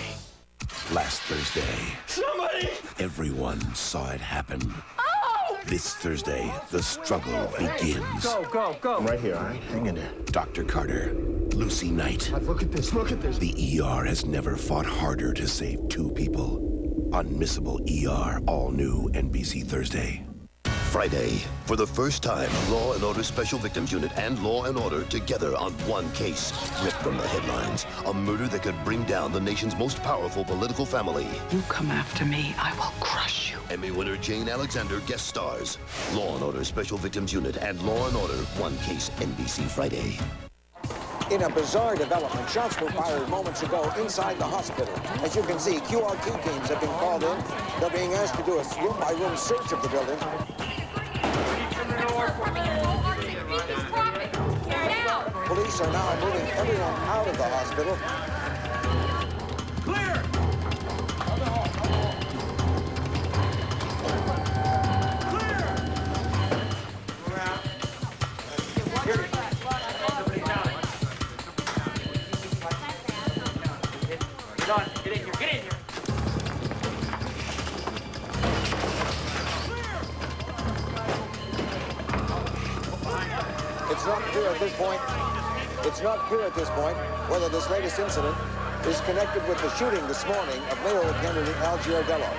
Last Thursday, Somebody! everyone saw it happen. Oh! This Thursday, the struggle begins. Go. I'm right here, all right? Hang in there. Dr. Carter, Lucy Knight. Look at this. The ER has never fought harder to save 2 people. Unmissable ER, all new NBC Thursday. Friday, for the first time, Law & Order Special Victims Unit and Law & Order together on one case. Ripped from the headlines, a murder that could bring down the nation's most powerful political family. You come after me, I will crush you. Emmy winner Jane Alexander guest stars. Law & Order Special Victims Unit and Law & Order, one case, NBC Friday. In a bizarre development, shots were fired moments ago inside the hospital. As you can see, QRT teams have been called in. They're being asked to do a room-by-room search of the building. Police are now moving everyone out of the hospital. Clear! Get in here. It's not clear at this point whether this latest incident is connected with the shooting this morning of mayoral candidate Al Giardello.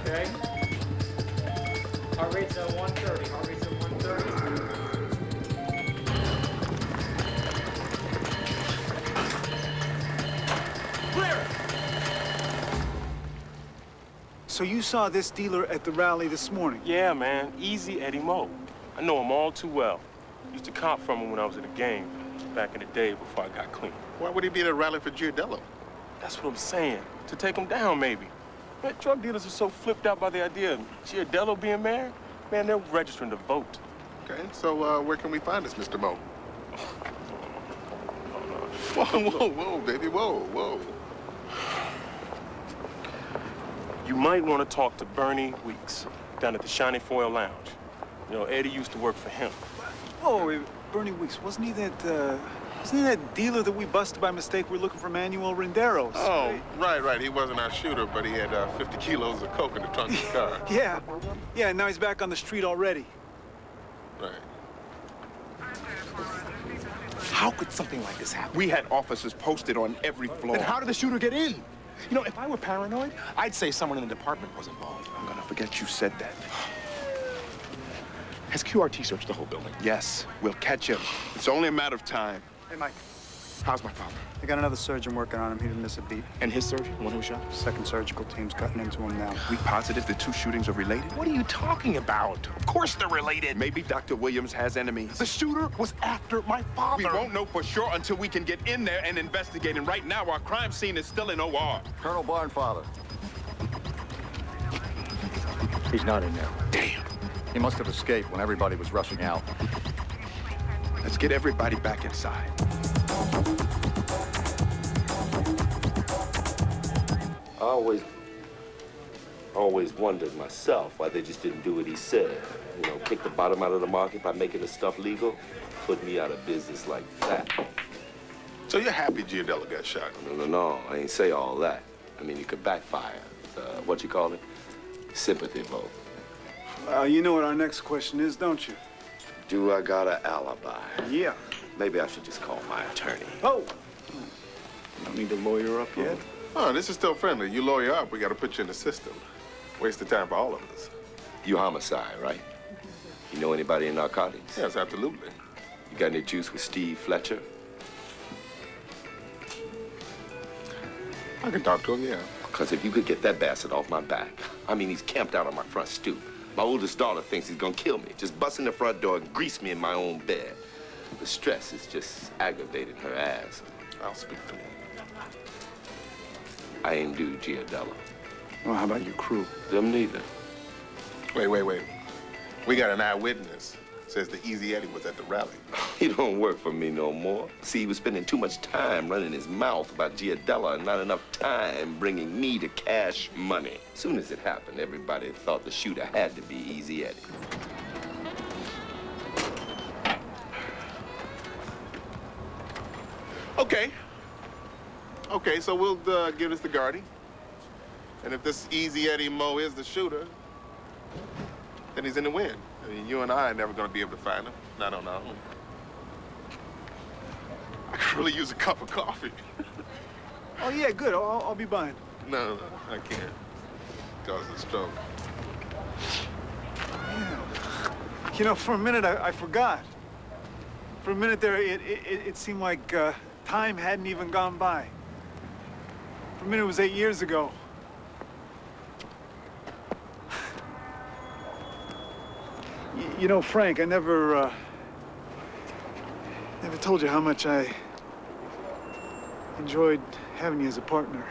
Okay. Heart rate's at 130. Heart rate's at 130. Clear! So you saw this dealer at the rally this morning? Yeah, man. Easy Eddie Mo. I know him all too well. Used to comp from him when I was at a game back in the day before I got clean. Why would he be at a rally for Giardello? That's what I'm saying. To take him down, maybe. Man, drug dealers are so flipped out by the idea of Giardello being mayor. Man, they're registering to vote. Okay, so where can we find this, Mr. Mo? Whoa, baby, whoa. You might want to talk to Bernie Weeks down at the Shiny Foil Lounge. You know, Eddie used to work for him. Oh, Bernie Weeks, wasn't he that dealer that we busted by mistake? We're looking for Manuel Renderos. Oh, right. He wasn't our shooter, but he had 50 kilos of coke in the trunk of the car. Yeah, now he's back on the street already. Right. How could something like this happen? We had officers posted on every floor. Then how did the shooter get in? You know, if I were paranoid, I'd say someone in the department was involved. I'm gonna forget you said that. Has QRT searched the whole building? Yes, we'll catch him. It's only a matter of time. Hey, Mike. How's my father? They got another surgeon working on him. He didn't miss a beat. And his surgeon, the one who was shot? Second surgical team's cutting into him now. We positive the two shootings are related? What are you talking about? Of course they're related. Maybe Dr. Williams has enemies. The shooter was after my father. We won't know for sure until we can get in there and investigate. And right now, our crime scene is still in OR. Colonel Barnfather. He's not in there. Damn. He must have escaped when everybody was rushing out. Let's get everybody back inside. I always wondered myself why they just didn't do what he said. You know, kick the bottom out of the market by making the stuff legal. Put me out of business like that. So you're happy Giardello got shot? No. I ain't say all that. I mean, it could backfire. What you call it? Sympathy vote. You know what our next question is, don't you? Do I got an alibi? Yeah. Maybe I should just call my attorney. Oh! You don't need to lawyer up yet? Oh, this is still friendly. You lawyer up, we got to put you in the system. Waste of time for all of us. You homicide, right? You know anybody in narcotics? Yes, absolutely. You got any juice with Steve Fletcher? I can talk to him, yeah. Because if you could get that bastard off my back, I mean, he's camped out on my front stoop. My oldest daughter thinks he's gonna kill me. Just bust in the front door and grease me in my own bed. The stress is just aggravating her ass. I'll speak to him. I ain't do Giardello. Well, how about your crew? Them neither. Wait. We got an eyewitness. Says the Easy Eddie was at the rally. He don't work for me no more. See, he was spending too much time running his mouth about Giardello and not enough time bringing me to cash money. As soon as it happened, everybody thought the shooter had to be Easy Eddie. Okay, so we'll give this to Gardy. And if this Easy Eddie Mo is the shooter, then he's in the win. I mean, you and I are never going to be able to find him. Not on our own. I could really use a cup of coffee. Oh, yeah, good. I'll be buying. No, I can't. Cause a stroke. Yeah. You know, for a minute, I forgot. For a minute there, it seemed like time hadn't even gone by. For a minute, it was 8 years ago. You know, Frank, I never told you how much I enjoyed having you as a partner.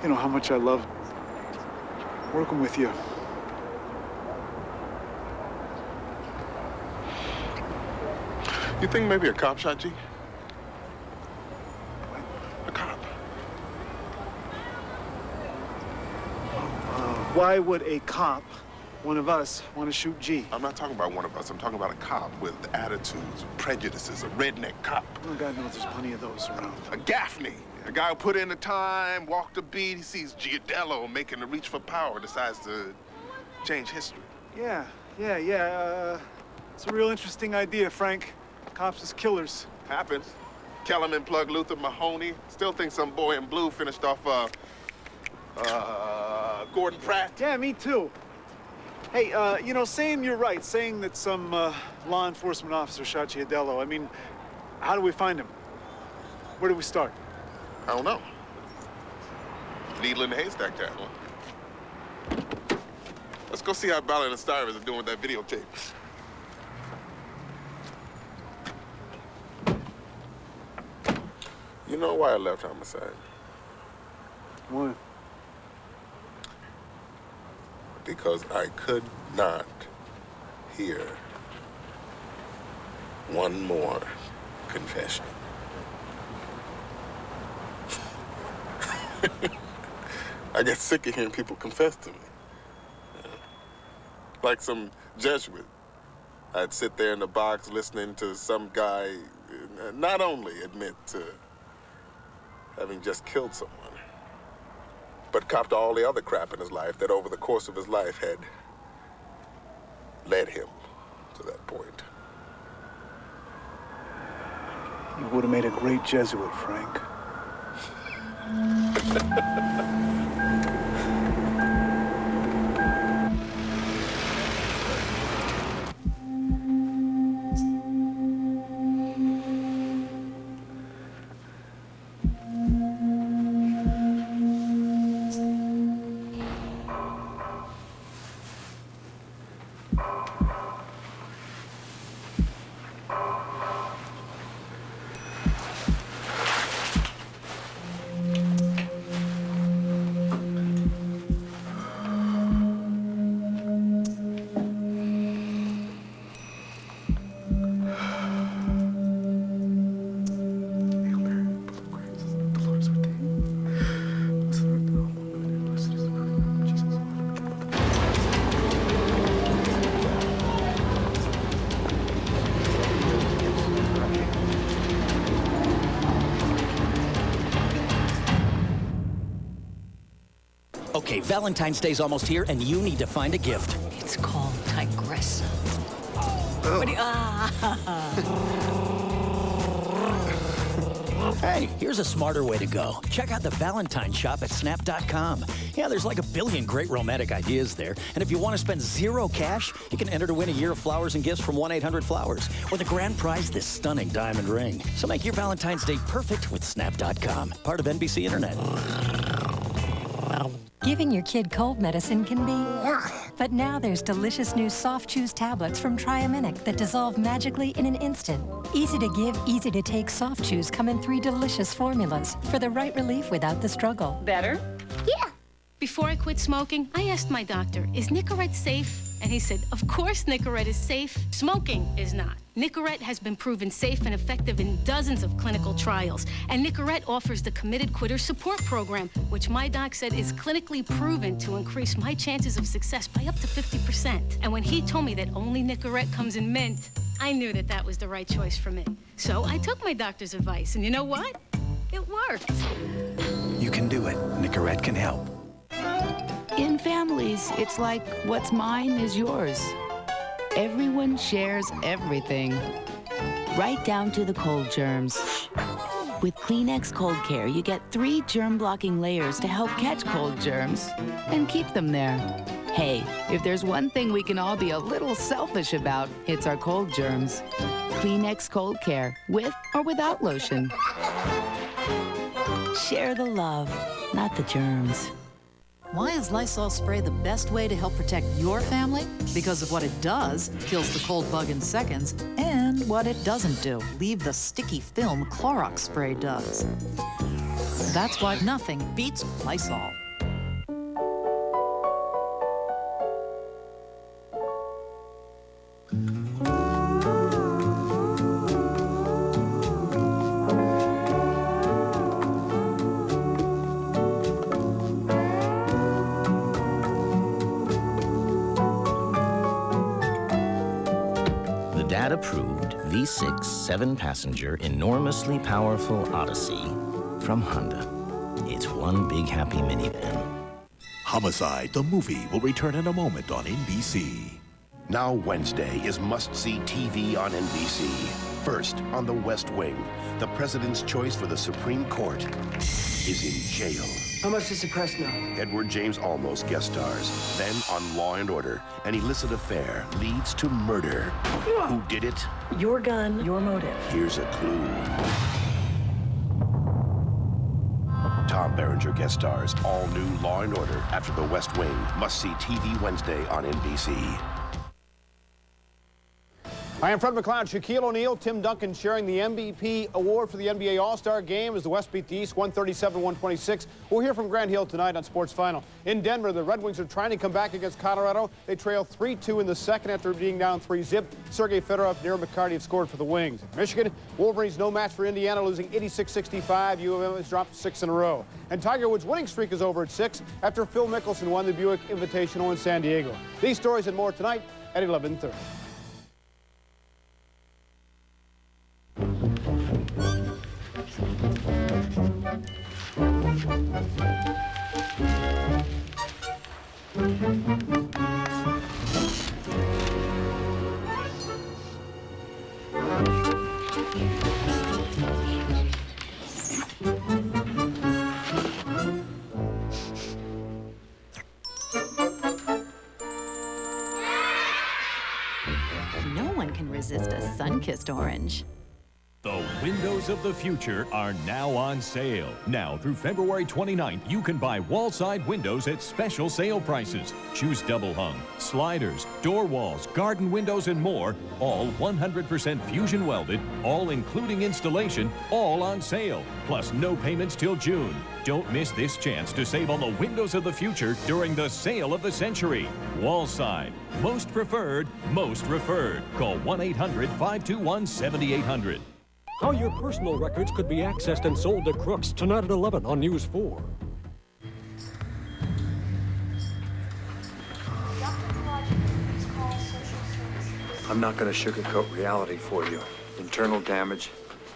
You know, how much I loved working with you. You think maybe a cop shot G? A cop. Why would a cop, one of us, want to shoot G? I'm not talking about one of us. I'm talking about a cop with attitudes, prejudices, a redneck cop. Oh, God knows there's plenty of those around. A Gaffney. A guy who put in the time, walked the beat, he sees Giardello making the reach for power, decides to change history. Yeah. It's a real interesting idea, Frank. Cops as killers. Happens. Kellerman plugged Luther Mahoney. Still think some boy in blue finished off, Gordon Pratt. Yeah, me too. Hey, you know, saying you're right, saying that some law enforcement officer shot Giardello, I mean, how do we find him? Where do we start? I don't know. Needle in the haystack, that one. Let's go see how Ballard and Stivers are doing with that videotape. You know why I left Homicide? Why? Because I could not hear one more confession. I get sick of hearing people confess to me. Like some Jesuit. I'd sit there in the box listening to some guy not only admit to having just killed someone, but copped all the other crap in his life that over the course of his life had led him to that point. You would have made a great Jesuit, Frank. Okay, Valentine's Day's almost here, and you need to find a gift. It's called Tigressa. What do you, Hey, here's a smarter way to go. Check out the Valentine shop at snap.com. Yeah, there's like 1 billion great romantic ideas there. And if you want to spend 0 cash, you can enter to win a year of flowers and gifts from 1-800-Flowers. Or the grand prize, this stunning diamond ring. So make your Valentine's Day perfect with snap.com. Part of NBC Internet. Giving your kid cold medicine can be... But now there's delicious new Soft Chews tablets from Triaminic that dissolve magically in an instant. Easy to give, easy to take Soft Chews come in 3 delicious formulas for the right relief without the struggle. Better? Yeah. Before I quit smoking, I asked my doctor, is Nicorette safe? And he said, of course Nicorette is safe. Smoking is not. Nicorette has been proven safe and effective in dozens of clinical trials. And Nicorette offers the Committed Quitter Support Program, which my doc said is clinically proven to increase my chances of success by up to 50%. And when he told me that only Nicorette comes in mint, I knew that that was the right choice for me. So I took my doctor's advice, and you know what? It worked. You can do it. Nicorette can help. In families, it's like what's mine is yours. Everyone shares everything, right down to the cold germs. With Kleenex Cold Care, you get 3 germ-blocking layers to help catch cold germs and keep them there. Hey, if there's one thing we can all be a little selfish about, it's our cold germs. Kleenex Cold Care, with or without lotion. Share the love, not the germs. Why is Lysol spray the best way to help protect your family? Because of what it does, kills the cold bug in seconds, and what it doesn't do, leave the sticky film Clorox spray does. That's why nothing beats Lysol. Approved V6 7-passenger enormously powerful Odyssey from Honda. It's one big happy minivan. Homicide, the movie, will return in a moment on NBC. Now Wednesday is must-see TV on NBC. First, on the West Wing, the president's choice for the Supreme Court is in jail. How much does the press know? Edward James Olmos guest stars. Then on Law & Order, an illicit affair leads to murder. Who did it? Your gun, your motive. Here's a clue. Tom Berenger guest stars. All new Law & Order after the West Wing. Must see TV Wednesday on NBC. I am Fred McLeod, Shaquille O'Neal, Tim Duncan sharing the MVP award for the NBA All-Star Game as the West beat the East 137-126. We'll hear from Grant Hill tonight on Sports Final. In Denver, the Red Wings are trying to come back against Colorado. They trail 3-2 in the second after being down 3-zip. Sergei Fedorov, Darren McCarty have scored for the Wings. In Michigan, Wolverines no match for Indiana, losing 86-65. U of M has dropped 6 in a row. And Tiger Woods' winning streak is over at 6 after Phil Mickelson won the Buick Invitational in San Diego. These stories and more tonight at 11:30. No one can resist a sun-kissed orange. The windows of the future are now on sale. Now through February 29th, you can buy wall-side windows at special sale prices. Choose double hung, sliders, door walls, garden windows, and more. All 100% fusion welded, all including installation, all on sale. Plus no payments till June. Don't miss this chance to save on the windows of the future during the sale of the century. Wallside. Most preferred, most referred. Call 1-800-521-7800. How your personal records could be accessed and sold to crooks tonight at 11 on News 4. I'm not going to sugarcoat reality for you. Internal damage,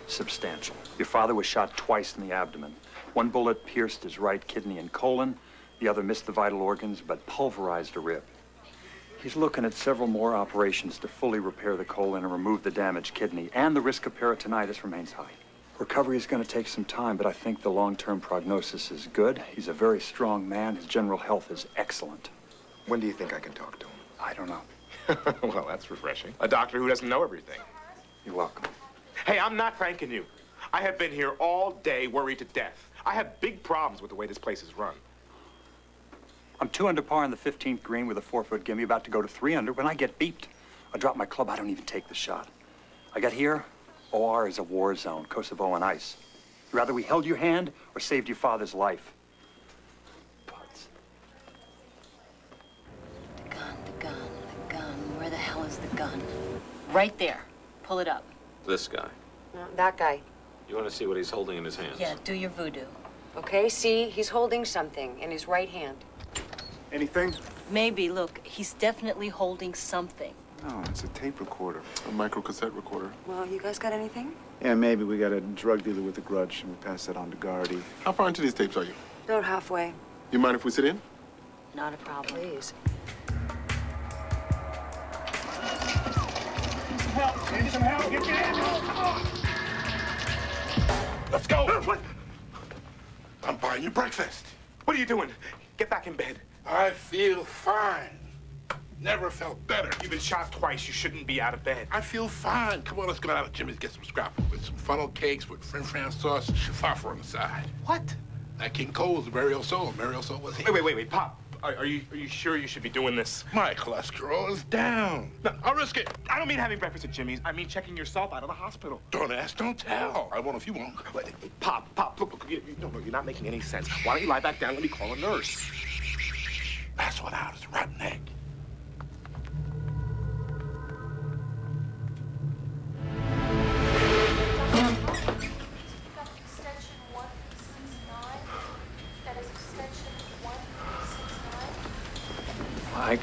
substantial. Your father was shot twice in the abdomen. One bullet pierced his right kidney and colon. The other missed the vital organs, but pulverized a rib. He's looking at several more operations to fully repair the colon and remove the damaged kidney, and the risk of peritonitis remains high. Recovery is going to take some time, but I think the long-term prognosis is good. He's a very strong man. His general health is excellent. When do you think I can talk to him? I don't know. Well, that's refreshing. A doctor who doesn't know everything. You're welcome. Hey, I'm not pranking you. I have been here all day worried to death. I have big problems with the way this place is run. I'm 2 under par on the 15th green with a 4-foot gimme, about to go to 3 under when I get beeped. I drop my club, I don't even take the shot. I got here, OR is a war zone, Kosovo on ice. Rather we held your hand or saved your father's life. Putz. The gun. Where the hell is the gun? Right there. Pull it up. This guy. No, that guy. You want to see what he's holding in his hands? Yeah, do your voodoo. Okay, see, he's holding something in his right hand. Anything? Maybe, look, he's definitely holding something. No, it's a tape recorder. A micro-cassette recorder. Well, you guys got anything? Yeah, maybe. We got a drug dealer with a grudge, and we pass that on to Gardy. How far into these tapes are you? About halfway. You mind if we sit in? Not a problem. Please. Help! Need some help! Get your hands up! Come on! Let's go! What? I'm buying you breakfast. What are you doing? Get back in bed. I feel fine. Never felt better. You've been shot twice. You shouldn't be out of bed. I feel fine. Come on, let's go out to Jimmy's, get some scrapple with some funnel cakes with French sauce and chiffon on the side. What? That King Cole was a burial soul. Burial soul was he. Wait, Pop. Are you sure you should be doing this? My cholesterol is down. No, I'll risk it. I don't mean having breakfast at Jimmy's. I mean checking yourself out of the hospital. Don't ask, don't tell. I won't if you won't. Pop, look, no, you're not making any sense. Why don't you lie back down and let me call a nurse? That's what out is a rotten egg. Mike?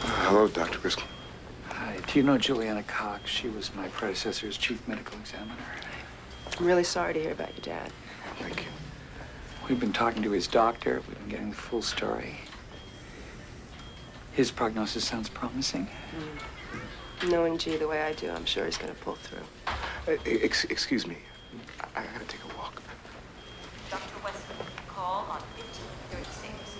Hello, Dr. Griscom. Hi. Do you know Juliana Cox? She was my predecessor's chief medical examiner. I'm really sorry to hear about your dad. Thank you. We've been talking to his doctor. We've been getting the full story. His prognosis sounds promising. Knowing G the way I do, I'm sure he's gonna pull through. Excuse me. I gotta take a walk. Dr. Wessler, call on 1536.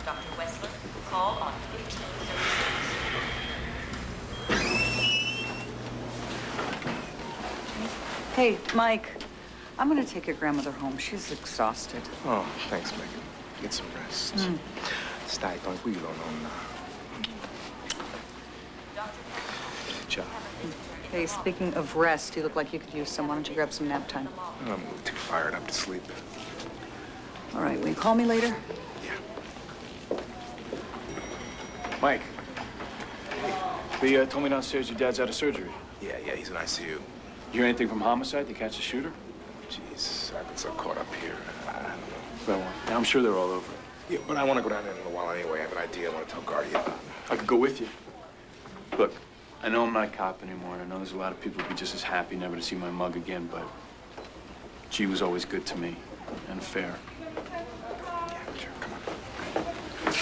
Dr. Wessler, call on 1536. Hey, Mike, I'm gonna take your grandmother home. She's exhausted. Oh, thanks, Megan. Get some rest. Stay on wheel on. Dr. Hey, speaking of rest, you look like you could use some. Why don't you grab some nap time? I'm a little too fired up to sleep. All right, will you call me later? Mike, they told me downstairs your dad's out of surgery. Yeah, he's in ICU. You hear anything from Homicide? They catch the shooter? Jeez, I've been so caught up here. I don't know. Well, I'm sure they're all over it. Yeah, but I want to go down there in a little while anyway. I have an idea I want to tell Guardia about. I could go with you. Look, I know I'm not a cop anymore, and I know there's a lot of people who'd be just as happy never to see my mug again, but G was always good to me and fair. Yeah, sure, come on.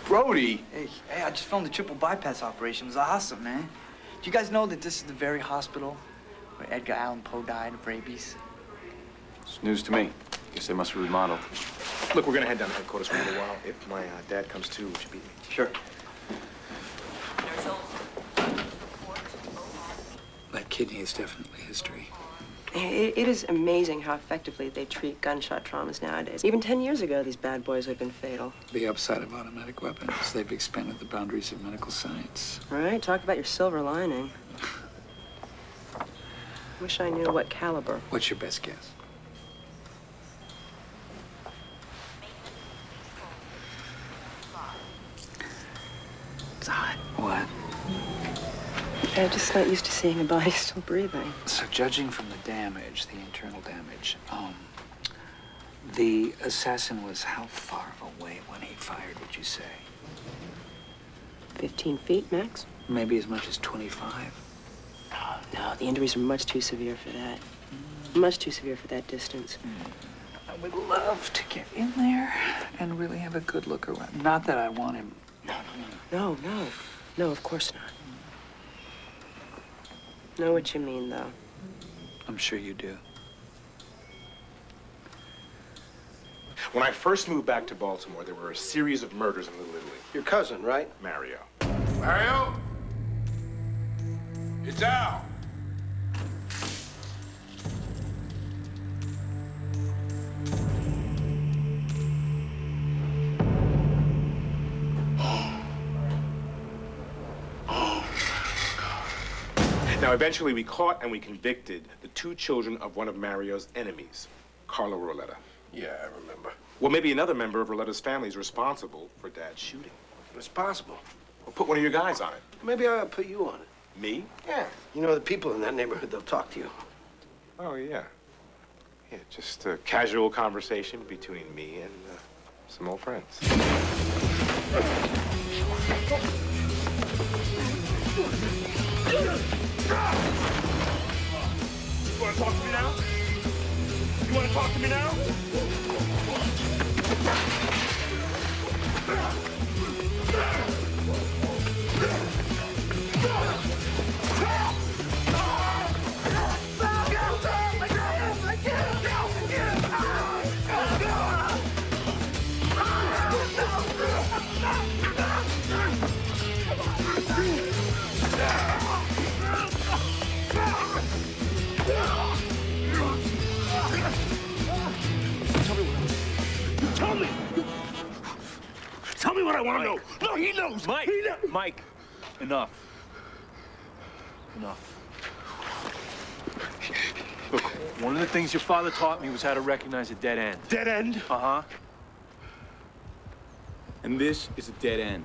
Brody! Hey, I just filmed the triple bypass operation. It was awesome, man. Do you guys know that this is the very hospital where Edgar Allan Poe died of rabies? It's news to me. Guess they must have remodeled. Look, we're going to head down to headquarters for a little while. If my dad comes too, would you beat me? Sure. That kidney is definitely history. It is amazing how effectively they treat gunshot traumas nowadays. Even 10 years ago, these bad boys would have been fatal. The upside of automatic weapons, they've expanded the boundaries of medical science. All right, talk about your silver lining. Wish I knew what caliber. What's your best guess? It's hot. What? I'm just not used to seeing a body still breathing. So judging from the damage, the internal damage, the assassin was how far away when he fired, would you say? 15 feet, max? Maybe as much as 25. No, the injuries are much too severe for that. Much too severe for that distance. I would love to get in there and really have a good look around. Not that I want him. No, of course not. Know what you mean, though. I'm sure you do. When I first moved back to Baltimore, there were a series of murders in Little Italy. Your cousin, right? Mario. Mario? It's Al. Now, eventually we caught and we convicted the two children of one of Mario's enemies, Carlo Roletta. Yeah, I remember. Well, maybe another member of Roletta's family is responsible for Dad's shooting. It's possible. Well, put one of your guys on it. Maybe I'll put you on it. Me? Yeah. You know, the people in that neighborhood, they'll talk to you. Oh, yeah. Yeah, just a casual conversation between me and some old friends. You want to talk to me now? You want to talk to me now? Tell me what I want to know. No, he knows. Mike, he knows. Mike, enough. Enough. Look, one of the things your father taught me was how to recognize a dead end. Dead end? Uh-huh. And this is a dead end.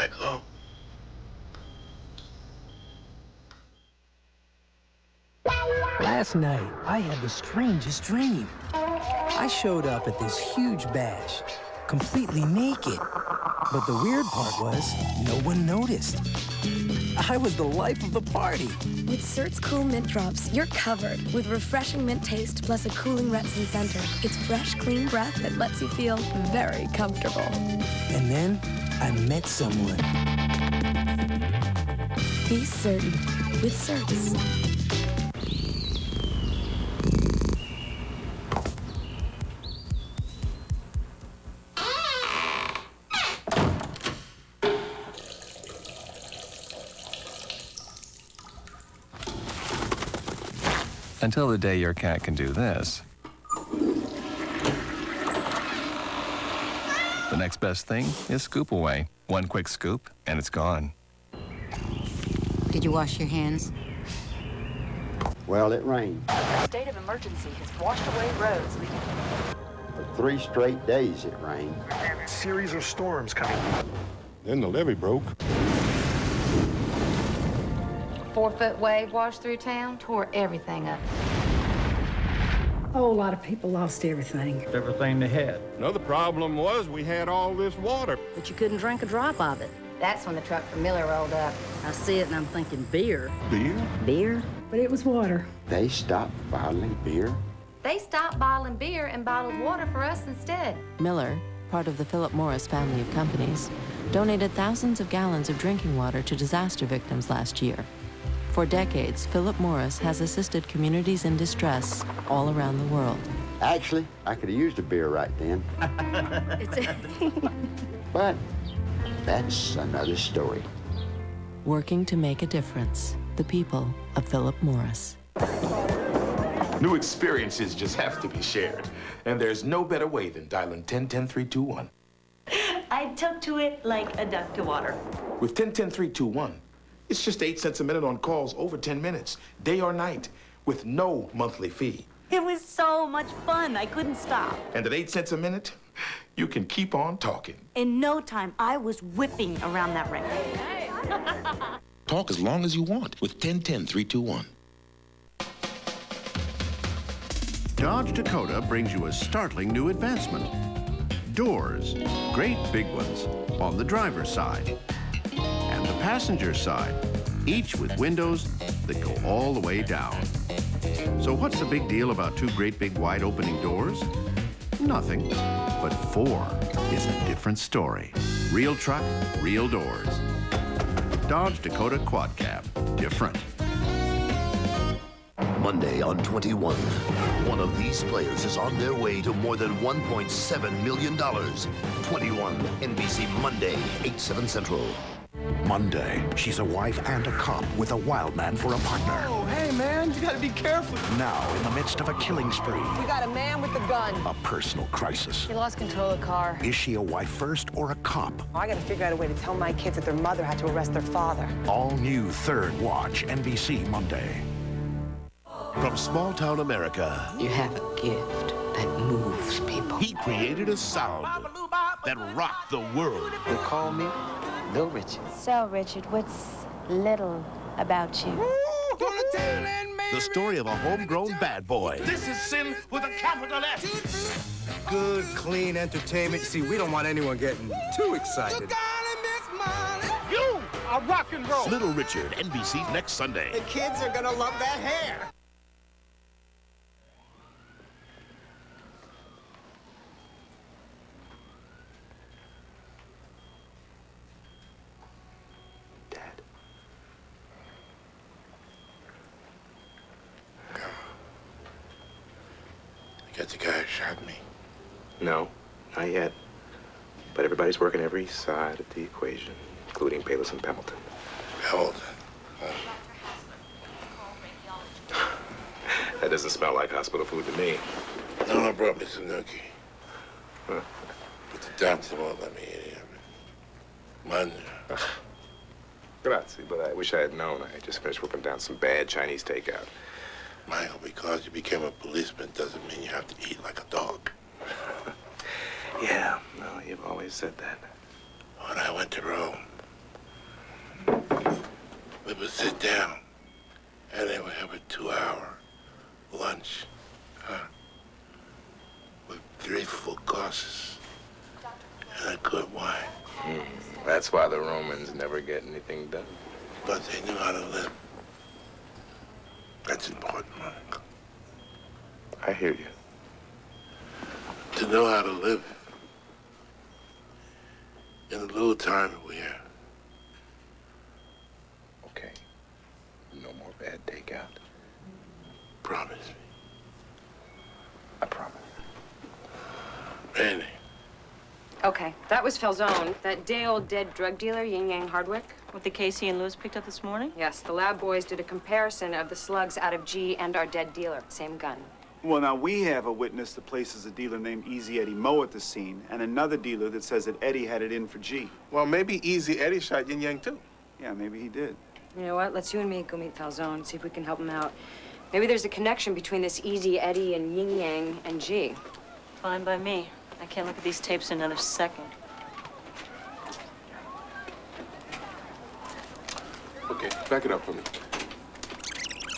back home. Last night, I had the strangest dream. I showed up at this huge bash, completely naked. But the weird part was, no one noticed. I was the life of the party. With Cert's Cool Mint Drops, you're covered with refreshing mint taste plus a cooling Retsin center. It's fresh, clean breath that lets you feel very comfortable. And then I met someone. Be certain with Cert's. Until the day your cat can do this. The next best thing is Scoop Away. One quick scoop, and it's gone. Did you wash your hands? Well, it rained. A state of emergency has washed away roads leading. For 3 straight days it rained. A series of storms coming. Then the levee broke. 4-foot wave washed through town, tore everything up. A whole lot of people lost everything. Everything they had. Another problem was we had all this water. But you couldn't drink a drop of it. That's when the truck from Miller rolled up. I see it and I'm thinking beer. Beer? Beer? But it was water. They stopped bottling beer. They stopped bottling beer and bottled water for us instead. Miller, part of the Philip Morris family of companies, donated thousands of gallons of drinking water to disaster victims last year. For decades, Philip Morris has assisted communities in distress all around the world. Actually, I could have used a beer right then. But that's another story. Working to make a difference. The people of Philip Morris. New experiences just have to be shared. And there's no better way than dialing 10-10-321. I took to it like a duck to water. With 10-10-321, it's just 8 cents a minute on calls over 10 minutes, day or night, with no monthly fee. It was so much fun, I couldn't stop. And at 8 cents a minute, you can keep on talking. In no time, I was whipping around that ring. Talk as long as you want with 10-10-321. Dodge Dakota brings you a startling new advancement. Doors, great big ones, on the driver's side. And the passenger side, each with windows that go all the way down. So what's the big deal about 2 great big wide opening doors? Nothing, but 4 is a different story. Real truck, real doors. Dodge Dakota Quad Cab, different. Monday on 21, one of these players is on their way to more than $1.7 million. 21, NBC Monday, 8/7 Central. Monday, she's a wife and a cop with a wild man for a partner. Oh, hey, man, you gotta be careful. Now, in the midst of a killing spree, We got a man with a gun. a personal crisis. He lost control of the car. Is she a wife first or a cop? I gotta figure out a way to tell my kids that their mother had to arrest their father. All new Third Watch, NBC Monday. From small town America, You have a gift that moves people. he created a sound that rocked the world. They call me Little Richard. So, Richard, what's little about you? The story of a homegrown bad boy. This is sin with a capital S. Good, clean entertainment. See, we don't want anyone getting too excited. You are rock and roll. Little Richard, NBC next Sunday. The kids are gonna love that hair. Get the guy who shot me. No, not yet. But everybody's working every side of the equation, including Bayless and Pemberton. Hamilton. That doesn't smell like hospital food to me. Nona brought me some nookie. Huh. But the doctor won't let me eat any of it. Monday. Grazie, but I wish I had known. I just finished whipping down some bad Chinese takeout. Michael, because you became a policeman doesn't mean you have to eat like a dog. Yeah, no, you've always said that. When I went to Rome, We would sit down, and they would have a 2-hour lunch, with 3 full courses and a good wine. That's why the Romans never get anything done. But they knew how to live. That's important, Monica. I hear you. To know how to live in the little time that we have. Okay. No more bad takeout. Promise me. I promise. Randy. Okay, that was Falzone, that day-old dead drug dealer, Yin Yang Hardwick. What the case he and Lewis picked up this morning? Yes, the lab boys did a comparison of the slugs out of G and our dead dealer. Same gun. Well, now, we have a witness that places a dealer named Easy Eddie Mo at the scene, and another dealer that says that Eddie had it in for G. Well, maybe Easy Eddie shot Yin Yang, too. Yeah, maybe he did. You know what? Let's you and me go meet Falzone, see if we can help him out. Maybe there's a connection between this Easy Eddie and Yin Yang and G. Fine by me. I can't look at these tapes another second. Okay, back it up for me.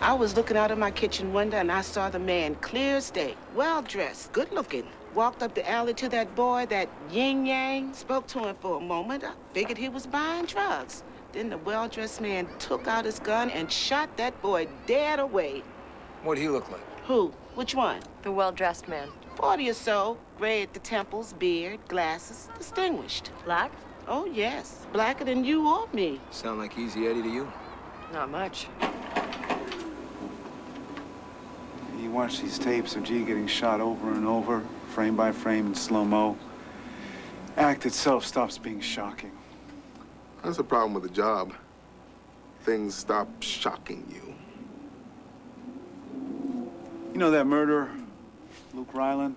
I was looking out of my kitchen window and I saw the man, clear as day, well-dressed, good-looking. Walked up the alley to that boy, that Yin Yang, spoke to him for a moment. I figured he was buying drugs. Then the well-dressed man took out his gun and shot that boy dead away. What'd he look like? Who? Which one? The well-dressed man. 40 or so, gray at the temples, beard, glasses, distinguished. Black? Oh, yes, blacker than you or me. Sound like Easy Eddie to you? Not much. You watch these tapes of G getting shot over and over, frame by frame in slow-mo. Act itself stops being shocking. That's the problem with the job. Things stop shocking you. You know that murder, Luke Ryland?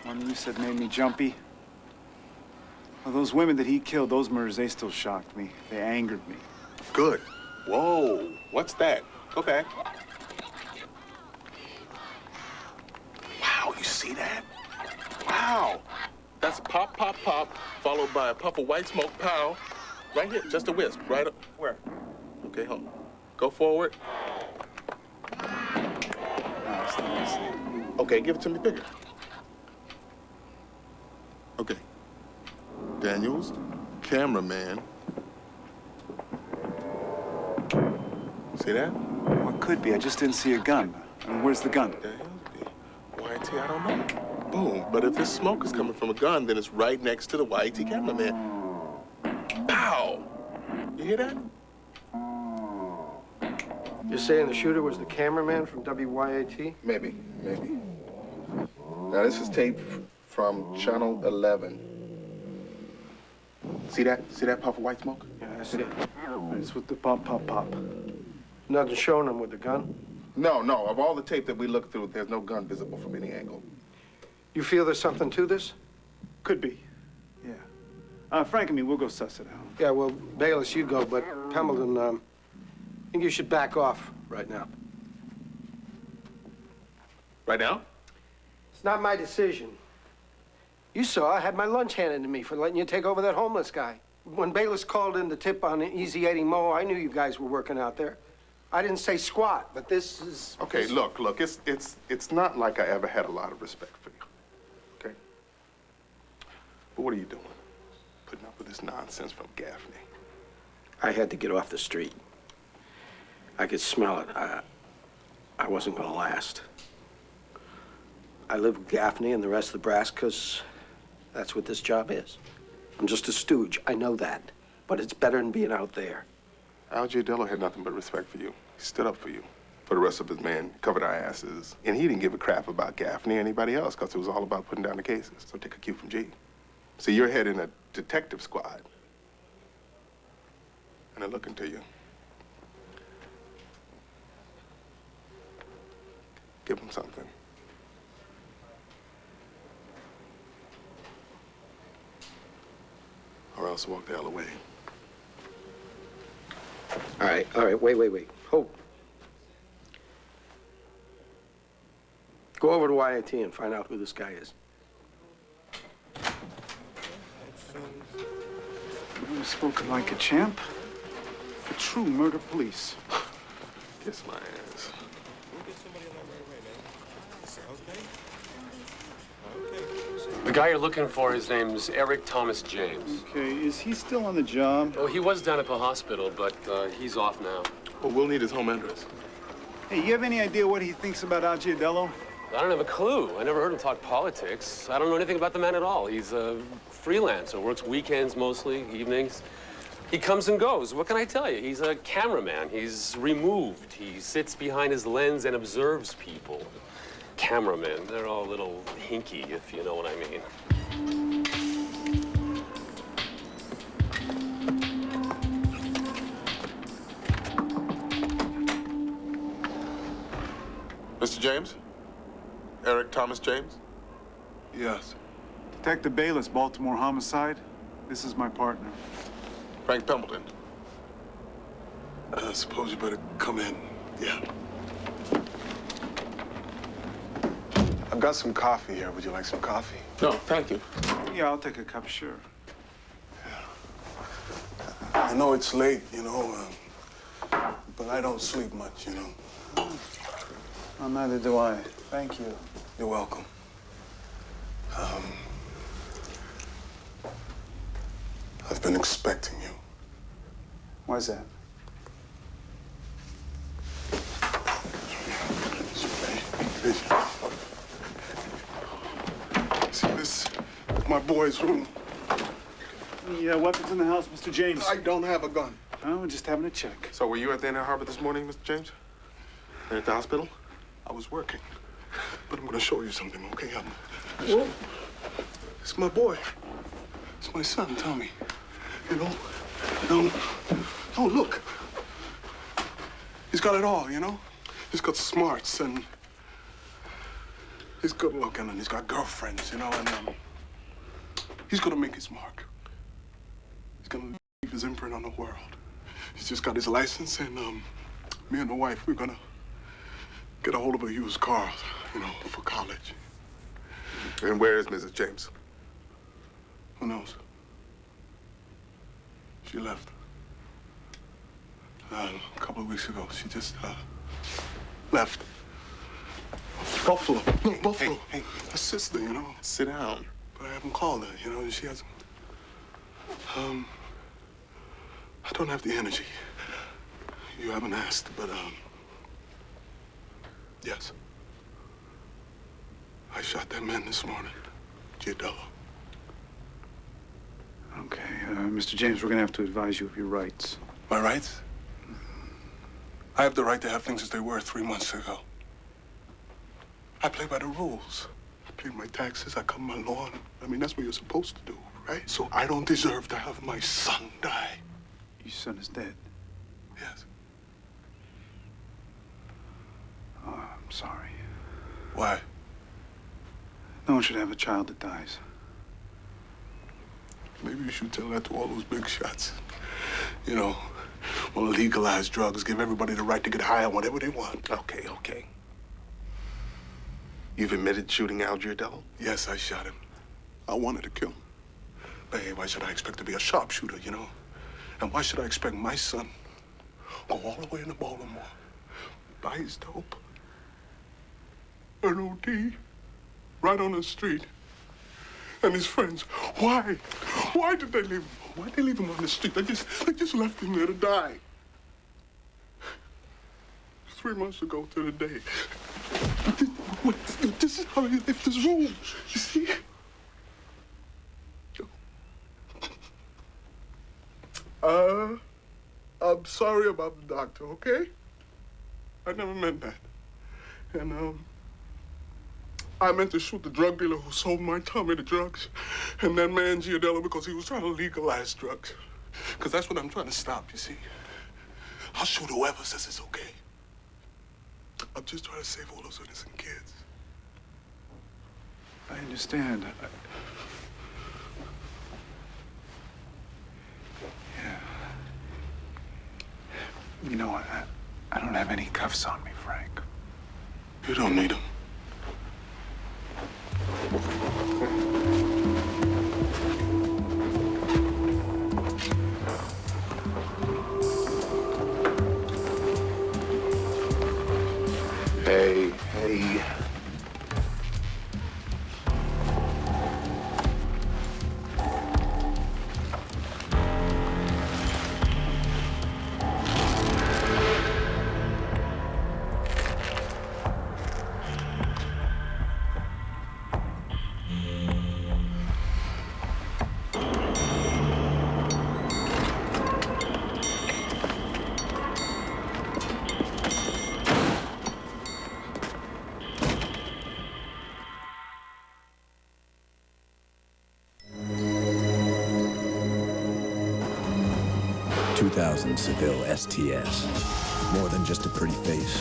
One you said made me jumpy? Well, those women that he killed, those murders, they still shocked me. They angered me. Good. Whoa, what's that? Go back. Wow, you see that? Wow. That's pop, pop, pop, followed by a puff of white smoke, pow. Right here, just a wisp, right up. Where? Okay, hold on. Go forward. Okay, give it to me bigger. Okay. Daniels, cameraman. See that? What could be? I just didn't see a gun. I mean, where's the gun? YT, I don't know. Boom. But if this smoke is coming from a gun, then it's right next to the YT cameraman. Pow! You hear that? You're saying the shooter was the cameraman from WYAT? Maybe. Now, this is tape from Channel 11. See that? See that puff of white smoke? Yeah, I see it. It's with the pop, pop, pop. Nothing showing him with the gun? No. Of all the tape that we looked through, there's no gun visible from any angle. You feel there's something to this? Could be. Yeah. Frank and me, we'll go suss it out. Yeah, well, Bayless, you go, but Hamilton, I think you should back off right now. Right now? It's not my decision. You saw I had my lunch handed to me for letting you take over that homeless guy. When Bayless called in the tip on Easy Eddie Mo, I knew you guys were working out there. I didn't say squat, but this is... Okay, look, it's not like I ever had a lot of respect for you, okay? But what are you doing? Putting up with this nonsense from Gaffney. I had to get off the street. I could smell it. I wasn't gonna last. I live with Gaffney and the rest of the brass because that's what this job is. I'm just a stooge, I know that. But it's better than being out there. Al Giardello had nothing but respect for you. He stood up for you. For the rest of his men, covered our asses. And he didn't give a crap about Gaffney or anybody else because it was all about putting down the cases. So take a cue from G. See, you're heading a detective squad. And they're looking to you. Give them something. Or else walk the hell away. All right, wait. Hold. Go over to YAT and find out who this guy is. You've spoken like a champ. True murder police. Kiss my ass. The guy you're looking for, his name's Eric Thomas James. Okay, is he still on the job? Oh, he was down at the hospital, but he's off now. Well, we'll need his home address. Hey, you have any idea what he thinks about Algiadello? I don't have a clue. I never heard him talk politics. I don't know anything about the man at all. He's a freelancer, works weekends mostly, evenings. He comes and goes. What can I tell you? He's a cameraman. He's removed. He sits behind his lens and observes people. Cameramen, they're all a little hinky, if you know what I mean. Mr. James? Eric Thomas James? Yes. Detective Bayless, Baltimore Homicide. This is my partner. Frank Pembleton. I suppose you better come in. Yeah. I've got some coffee here. Would you like some coffee? No, thank you. Yeah, I'll take a cup, sure. I know it's late, you know, but I don't sleep much, you know. Well, neither do I. Thank you. You're welcome. I've been expecting you. Why's that? See, this is my boy's room. Any weapons in the house, Mr. James? I don't have a gun. Oh, we're just having a check. So were you at the Inner Harbor this morning, Mr. James? And at the hospital? I was working. But I'm gonna show you something, okay? Well, it's my boy. It's my son, Tommy. You know? Oh, look. He's got it all, you know? He's got smarts and he's good looking and he's got girlfriends, you know, and he's gonna make his mark. He's gonna leave his imprint on the world. He's just got his license and me and the wife, we're gonna get a hold of a used car, you know, for college. And where is Mrs. James? Who knows? She left. A couple of weeks ago, she just left. Buffalo. No, Buffalo. Hey, her sister, you know. Sit down. But I haven't called her, you know, and she hasn't. I don't have the energy. You haven't asked, but yes. I shot that man this morning, Giardello. Okay, Mr. James, we're gonna have to advise you of your rights. My rights? I have the right to have things as they were 3 months ago. I play by the rules. I pay my taxes, I cut my lawn. I mean, that's what you're supposed to do, right? So I don't deserve to have my son die. Your son is dead. Yes. Oh, I'm sorry. Why? No one should have a child that dies. Maybe you should tell that to all those big shots. You know, want to legalize drugs, give everybody the right to get high on whatever they want. Okay. You've admitted shooting Al Giardello? Yes, I shot him. I wanted to kill him. But hey, why should I expect to be a sharpshooter, you know? And why should I expect my son go all the way into Baltimore, buy his dope, an OD, right on the street, and his friends? Why? Why did they leave him? Why did they leave him on the street? They just left him there to die. 3 months ago to the day. This is how he left his room. You see? I'm sorry about the doctor, okay? I never meant that. And, I meant to shoot the drug dealer who sold my Tommy the drugs, and that man Giardello because he was trying to legalize drugs. Because that's what I'm trying to stop, you see? I'll shoot whoever says it's okay. I'm just trying to save all those innocent kids. I understand. Yeah. You know, I don't have any cuffs on me, Frank. You don't need them. 2000 Seville STS. More than just a pretty face.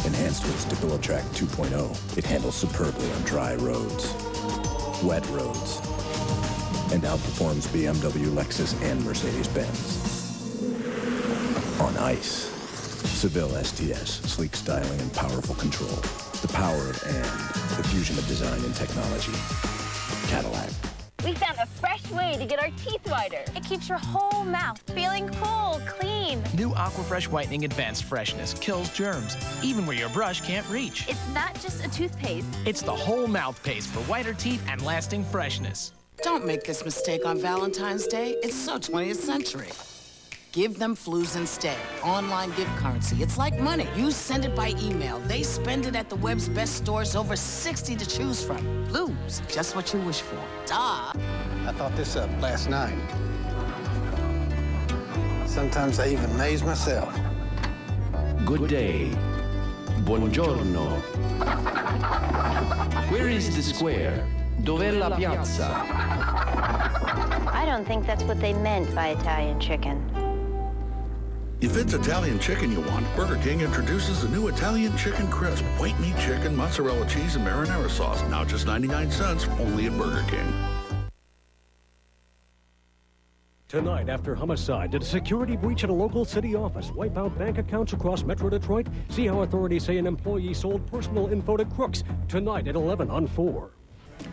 Enhanced with Stabilitrack 2.0, it handles superbly on dry roads, wet roads, and outperforms BMW, Lexus, and Mercedes-Benz. On ice, Seville STS, sleek styling and powerful control. The power of and, the fusion of design and technology. Cadillac. We found a fresh way to get our teeth whiter. It keeps your whole mouth feeling full, clean. New Aquafresh Whitening Advanced Freshness kills germs, even where your brush can't reach. It's not just a toothpaste. It's the whole mouth paste for whiter teeth and lasting freshness. Don't make this mistake on Valentine's Day. It's so 20th century. Give them Flus instead. Online gift currency. It's like money. You send it by email. They spend it at the web's best stores, over 60 to choose from. Flus, just what you wish for. Duh. I thought this up last night. Sometimes I even amaze myself. Good day. Buongiorno. Where is the square? Dov'è la piazza? I don't think that's what they meant by Italian chicken. If it's Italian chicken you want, Burger King introduces the new Italian Chicken Crisp. White meat chicken, mozzarella cheese, and marinara sauce. Now just 99 cents, only at Burger King. Tonight, after Homicide, did a security breach at a local city office wipe out bank accounts across Metro Detroit? See how authorities say an employee sold personal info to crooks. Tonight at 11 on 4.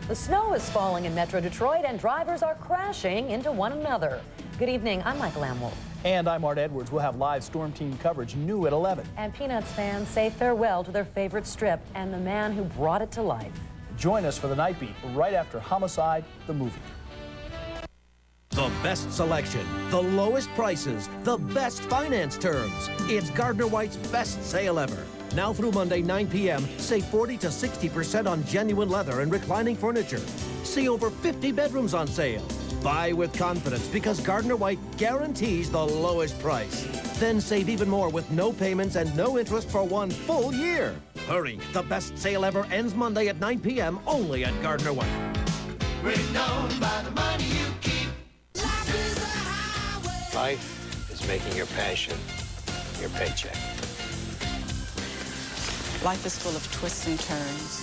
The snow is falling in Metro Detroit and drivers are crashing into one another. Good evening, I'm Michael Amwell. And I'm Art Edwards. We'll have live Storm Team coverage new at 11. And Peanuts fans say farewell to their favorite strip and the man who brought it to life. Join us for the Night Beat right after Homicide, the movie. The best selection, the lowest prices, the best finance terms. It's Gardner White's best sale ever. Now through Monday, 9 p.m., save 40 to 60% on genuine leather and reclining furniture. See over 50 bedrooms on sale. Buy with confidence because Gardner White guarantees the lowest price. Then save even more with no payments and no interest for 1 full year. Hurry, the best sale ever ends Monday at 9 p.m. only at Gardner White. We're known by the money you keep. Life is making your passion your paycheck. Life is full of twists and turns.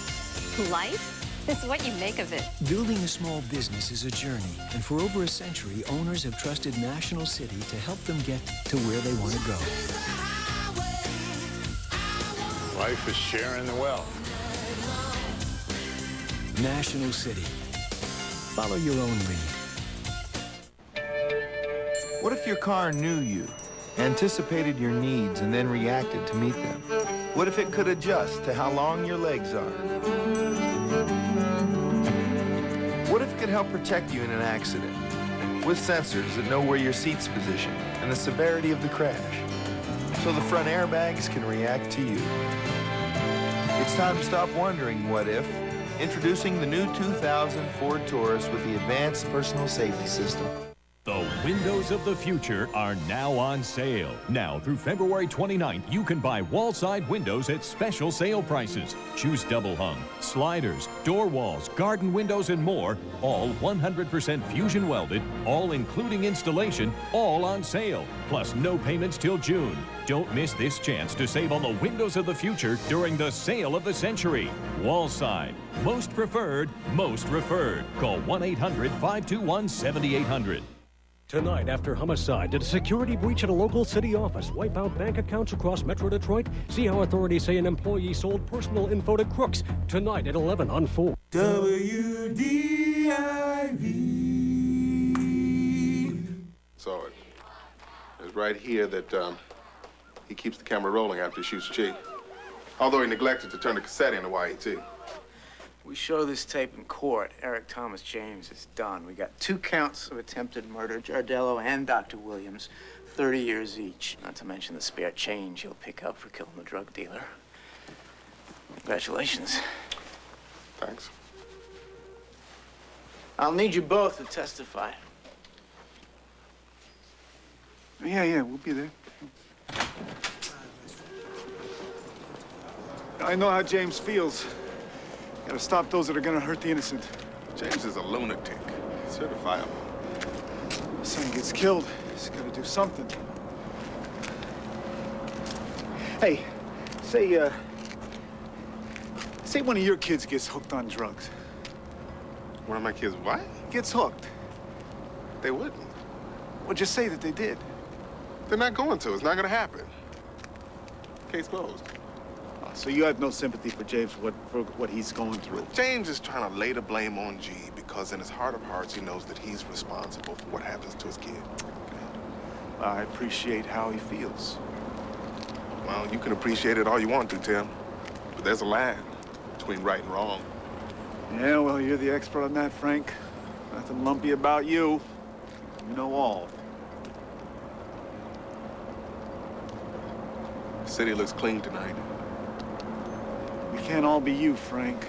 Life is what you make of it. Building a small business is a journey, and for over a century, owners have trusted National City to help them get to where they want to go. Life is sharing the wealth. National City. Follow your own lead. What if your car knew you, anticipated your needs, and then reacted to meet them? What if it could adjust to how long your legs are? What if it could help protect you in an accident with sensors that know where your seat's positioned and the severity of the crash, so the front airbags can react to you? It's time to stop wondering what if. Introducing the new 2000 Ford Taurus with the advanced personal safety system. The windows of the future are now on sale. Now through February 29th, you can buy wall-side windows at special sale prices. Choose double hung, sliders, door walls, garden windows, and more. All 100% fusion welded, all including installation, all on sale. Plus no payments till June. Don't miss this chance to save on the windows of the future during the sale of the century. Wallside. Most preferred, most referred. Call 1-800-521-7800. Tonight, after Homicide, did a security breach at a local city office wipe out bank accounts across Metro Detroit? See how authorities say an employee sold personal info to crooks. Tonight at 11 on 4. WDIV. So it's right here that he keeps the camera rolling after he shoots G. Although he neglected to turn the cassette into YET. We show this tape in court. Eric Thomas James is done. We got 2 counts of attempted murder, Jardello and Dr. Williams, 30 years each. Not to mention the spare change he'll pick up for killing the drug dealer. Congratulations. Thanks. I'll need you both to testify. Yeah, we'll be there. I know how James feels. Gotta stop those that are gonna hurt the innocent. James is a lunatic. Certifiable. Son gets killed. Just gotta do something. Hey, say one of your kids gets hooked on drugs. One of my kids, what? Gets hooked. They wouldn't. Well, just say that they did. They're not going to. It's not going to happen. Case closed. Oh, so you have no sympathy for James for what he's going through? James is trying to lay the blame on G because in his heart of hearts, he knows that he's responsible for what happens to his kid. I appreciate how he feels. Well, you can appreciate it all you want to, Tim. But there's a line between right and wrong. Yeah, well, you're the expert on that, Frank. Nothing lumpy about you. You know all. The city looks clean tonight. We can't all be you, Frank.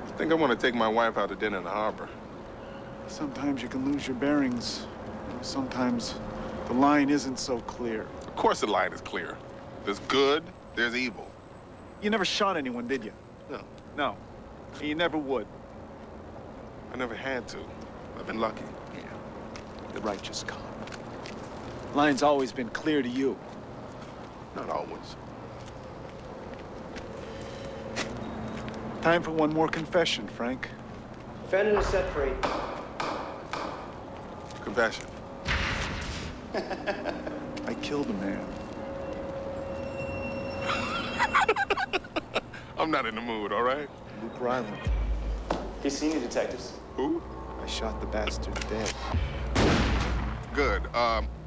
I think I want to take my wife out to dinner in the harbor. Sometimes you can lose your bearings. Sometimes the line isn't so clear. Of course the line is clear. There's good, there's evil. You never shot anyone, did you? No. No. And you never would. I never had to. I've been lucky. Yeah. The righteous cop. Line's always been clear to you. Not always. Time for one more confession, Frank. Defendant is set free. Confession. I killed a man. I'm not in the mood, all right? Luke Ryland. He's seen you, detectives. Who? I shot the bastard dead. Good.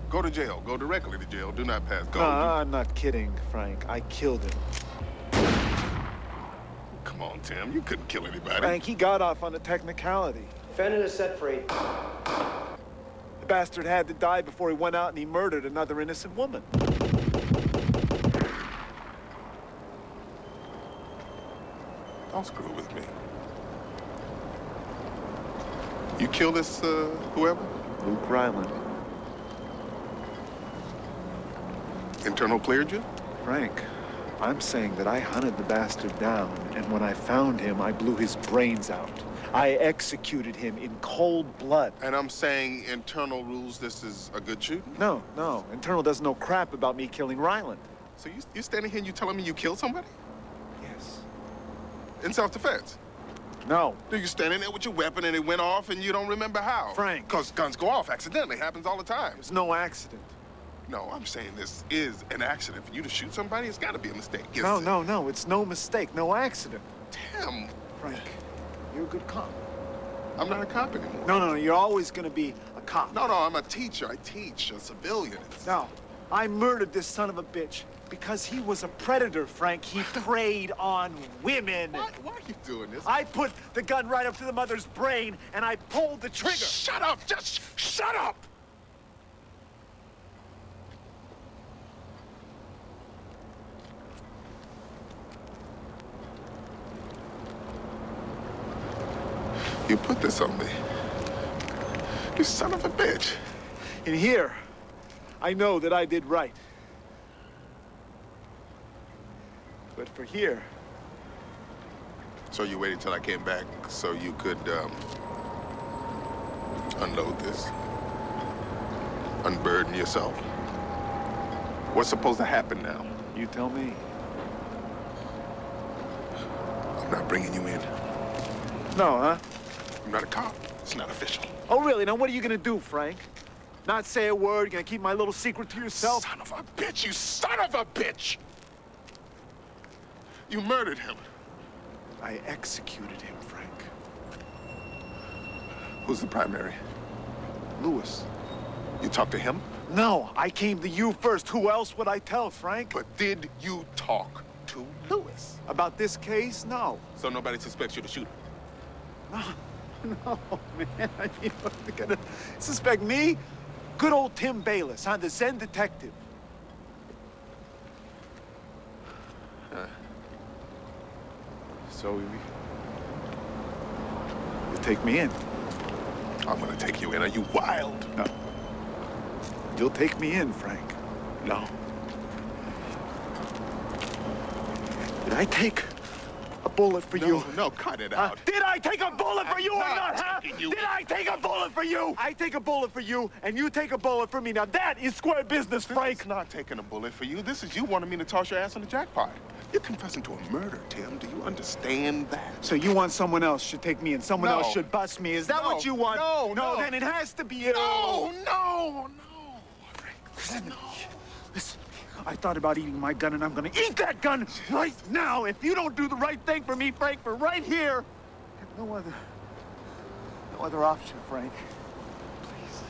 Go to jail. Go directly to jail. Do not pass go. No, I'm not kidding, Frank. I killed him. Come on, Tim. You couldn't kill anybody. Frank, he got off on a technicality. Defendant is set free. The bastard had to die before he went out and he murdered another innocent woman. Don't screw with me. You killed this, whoever? Luke Ryland. Internal cleared you? Frank, I'm saying that I hunted the bastard down, and when I found him, I blew his brains out. I executed him in cold blood. And I'm saying internal rules this is a good shooting? No. Internal doesn't know crap about me killing Ryland. So you standing here and you telling me you killed somebody? Yes. In self-defense? No. No, you standing there with your weapon and it went off and you don't remember how? Frank. Because guns go off accidentally. Happens all the time. There's no accident. No, I'm saying this is an accident. For you to shoot somebody, it's got to be a mistake. No. It's no mistake, no accident. Tim. Frank, you're a good cop. I'm not a cop anymore. No. You're always going to be a cop. No, I'm a teacher. I teach a civilian. No, I murdered this son of a bitch because he was a predator, Frank. He preyed on women. Why are you doing this? I put the gun right up to the mother's brain, and I pulled the trigger. Shut up! Just shut up! You put this on me. You son of a bitch. In here, I know that I did right. But for here... So you waited till I came back so you could, unload this? Unburden yourself? What's supposed to happen now? You tell me. I'm not bringing you in. No, huh? I'm not a cop. It's not official. Oh, really? Now what are you gonna do, Frank? Not say a word? You're gonna keep my little secret to yourself? Son of a bitch! You son of a bitch! You murdered him. I executed him, Frank. Who's the primary? Lewis. You talked to him? No, I came to you first. Who else would I tell, Frank? But did you talk to Lewis? About this case? No. So nobody suspects you to shoot him? No, man. I mean, what, they're gonna suspect me? Good old Tim Bayless, huh? The Zen detective. So you take me in. I'm gonna take you in. Are you wild? No. You'll take me in, Frank. No. Did I take a bullet for you. No, cut it out. Did I take a bullet for you or not, huh? You. Did I take a bullet for you? I take a bullet for you, and you take a bullet for me. Now that is square business, Frank. It's not taking a bullet for you. This is you wanting me to toss your ass in the jackpot. You're confessing to a murder, Tim. Do you understand that? So you want someone else should take me and someone else should bust me. Is that what you want? No. Then it has to be you. No. Frank, listen. I thought about eating my gun, and I'm gonna eat that gun right now if you don't do the right thing for me, Frank, for right here. No other option, Frank. Please.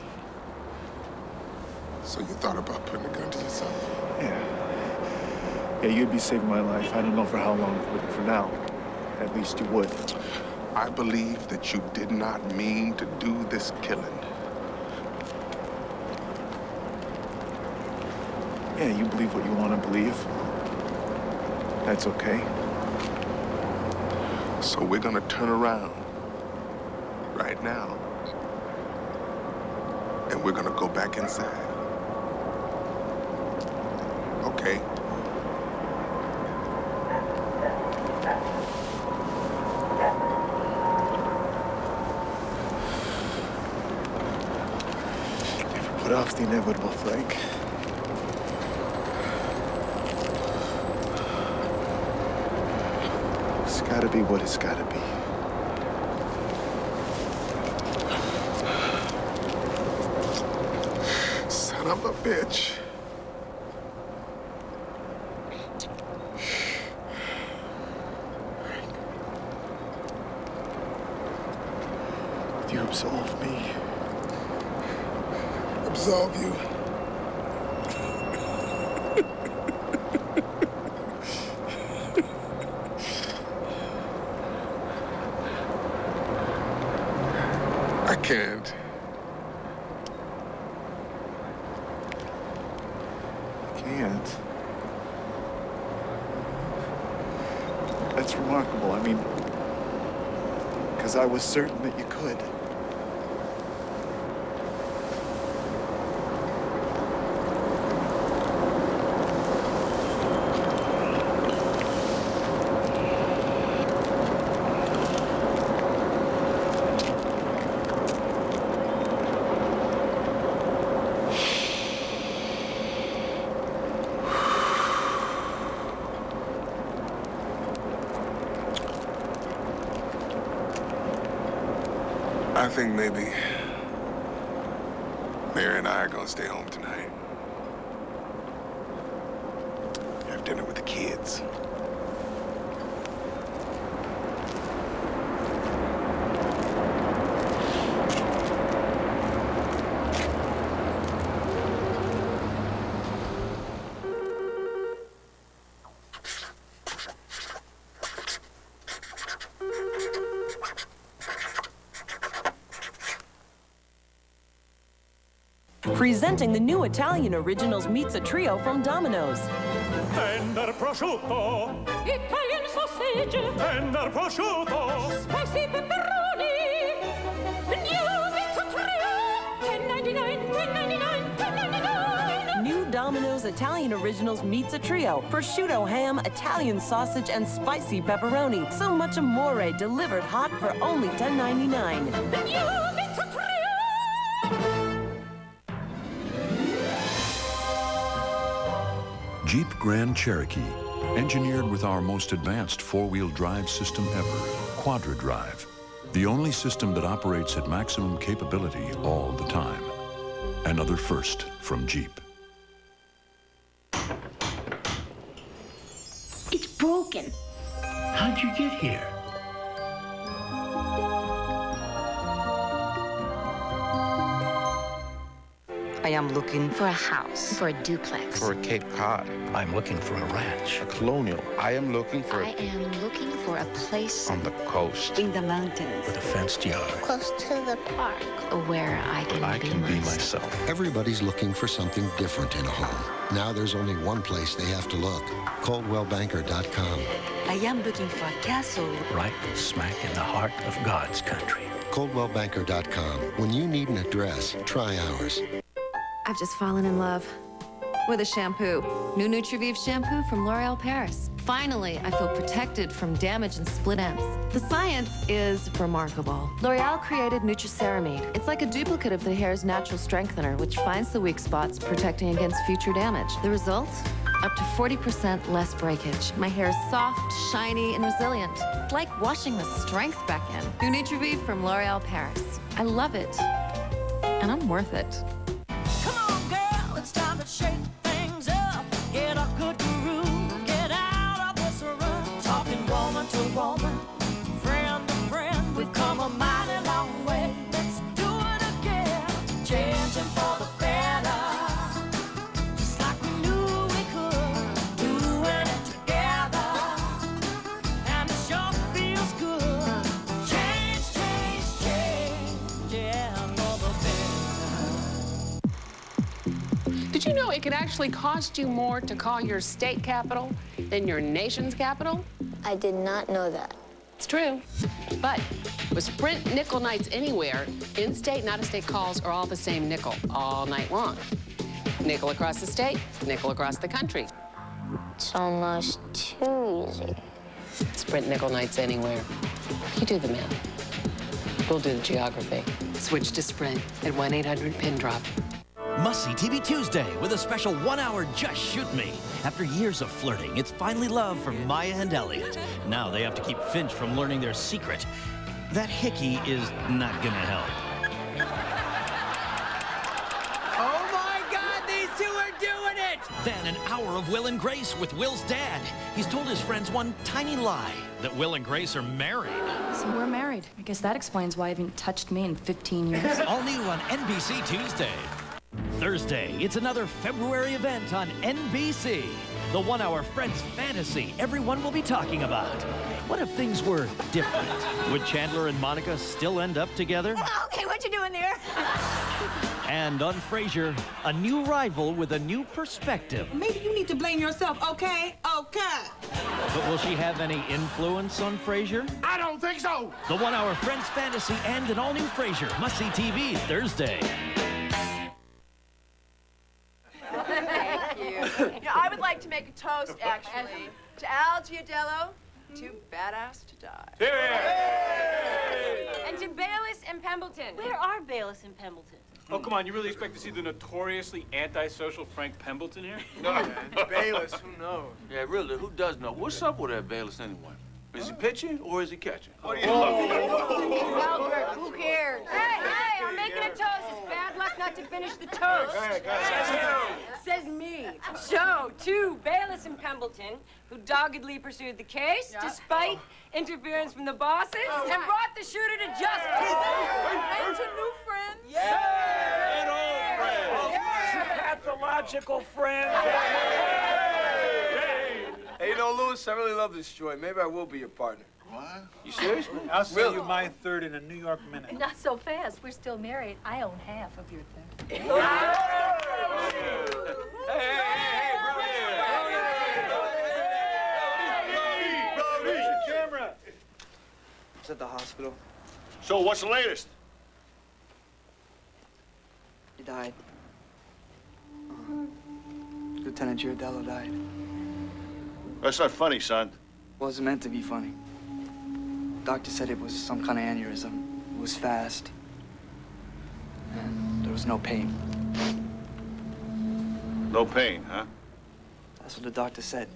So you thought about putting a gun to yourself? Yeah, you'd be saving my life. I don't know for how long, but for now, at least you would. I believe that you did not mean to do this killing. Yeah, you believe what you want to believe. That's okay. So we're gonna turn around right now, and we're gonna go back inside. Okay. Never put off the inevitable, Frank. It's gotta be what it's gotta be. Son of a bitch. If you absolve me, absolve you. I can't. Can't. That's remarkable. I mean, because I was certain that you could. I think maybe Mary and I are gonna stay home tonight. Have dinner with the kids. Presenting the new Italian Originals Pizza Trio from Domino's. Tender prosciutto, Italian sausage, tender prosciutto, spicy pepperoni, new pizza trio, $10.99, $10.99, $10.99. New Domino's Italian Originals Pizza Trio. Prosciutto, ham, Italian sausage, and spicy pepperoni. So much amore delivered hot for only $10.99. New pizza trio. Jeep Grand Cherokee, engineered with our most advanced four-wheel drive system ever, Quadra Drive. The only system that operates at maximum capability all the time. Another first from Jeep. It's broken. How'd you get here? I am looking for a house. For a duplex. For a Cape Cod. I'm looking for a ranch. A colonial. I am looking for I am looking for a place on the coast. in the mountains. With a fenced yard. Close to the park. Where I can be myself. Everybody's looking for something different in a home. Now there's only one place they have to look. ColdwellBanker.com. I am looking for a castle. Right smack in the heart of God's country. ColdwellBanker.com. When you need an address, try ours. I've just fallen in love with a shampoo. New Nutrivive shampoo from L'Oreal Paris. Finally, I feel protected from damage and split ends. The science is remarkable. L'Oreal created Nutriceramide. It's like a duplicate of the hair's natural strengthener, which finds the weak spots, protecting against future damage. The result? Up to 40% less breakage. My hair is soft, shiny, and resilient. It's like washing the strength back in. New Nutrivive from L'Oreal Paris. I love it. And I'm worth it. Come on, girl, it's time to shake things up. Get a good groove, get out of this rut. Talking woman to woman, friend to friend. We've come a mighty long way. Let's do it again. Changing for the better, just like we knew we could. Doing it together, and it sure feels good. Change, change, change, yeah, for the better. Did you know it could actually cost you more to call your state capital than your nation's capital? I did not know that. It's true. But with Sprint Nickel Nights Anywhere, in-state and out-of-state calls are all the same nickel all night long. Nickel across the state, nickel across the country. It's almost too easy. Sprint Nickel Nights Anywhere. You do the math. We'll do the geography. Switch to Sprint at 1-800-PIN-DROP. Must-see TV Tuesday with a special 1-hour Just Shoot Me. After years of flirting, it's finally love for Maya and Elliot. Now they have to keep Finch from learning their secret. That hickey is not gonna help. Oh my God, these two are doing it! Then an hour of Will and Grace with Will's dad. He's told his friends one tiny lie, that Will and Grace are married. So we're married. I guess that explains why you haven't touched me in 15 years. All new on NBC Tuesday. Thursday, it's another February event on NBC. The 1-hour Friends fantasy everyone will be talking about. What if things were different? Would Chandler and Monica still end up together? Okay, what you doing there? And on Frasier, a new rival with a new perspective. Maybe you need to blame yourself, okay? Okay. But will she have any influence on Frasier? I don't think so. The 1-hour Friends fantasy and an all-new Frasier. Must-see TV Thursday. Thank you. You know, I would like to make a toast, actually, to Al Giardello, too badass to die. And to Bayless and Pembleton. Where are Bayless and Pembleton? Oh, come on, you really expect to see the notoriously antisocial Frank Pembleton here? No, Bayless, who knows? Yeah, really, who does know? What's up with that Bayless anyway? Is he pitching or is he catching? Albert, who cares? Hey, I'm making a toast. It's bad luck not to finish the toast. Says me. So, to Bayless and Pembleton, who doggedly pursued the case despite interference from the bosses and brought the shooter to justice. And to new friends. Yeah! And old friends. Pathological friend. Hey, you know, Louis, I really love this joint. Maybe I will be your partner. What? You serious? I'll sell you my third in a New York minute. Not so fast. We're still married. I own half of your third. Hey, Camera. It's at the hospital. So what's the latest? He died. Lieutenant Giardello died. That's not funny, son. Wasn't meant to be funny. Doctor said it was some kind of aneurysm. It was fast. And there was no pain. No pain, huh? That's what the doctor said.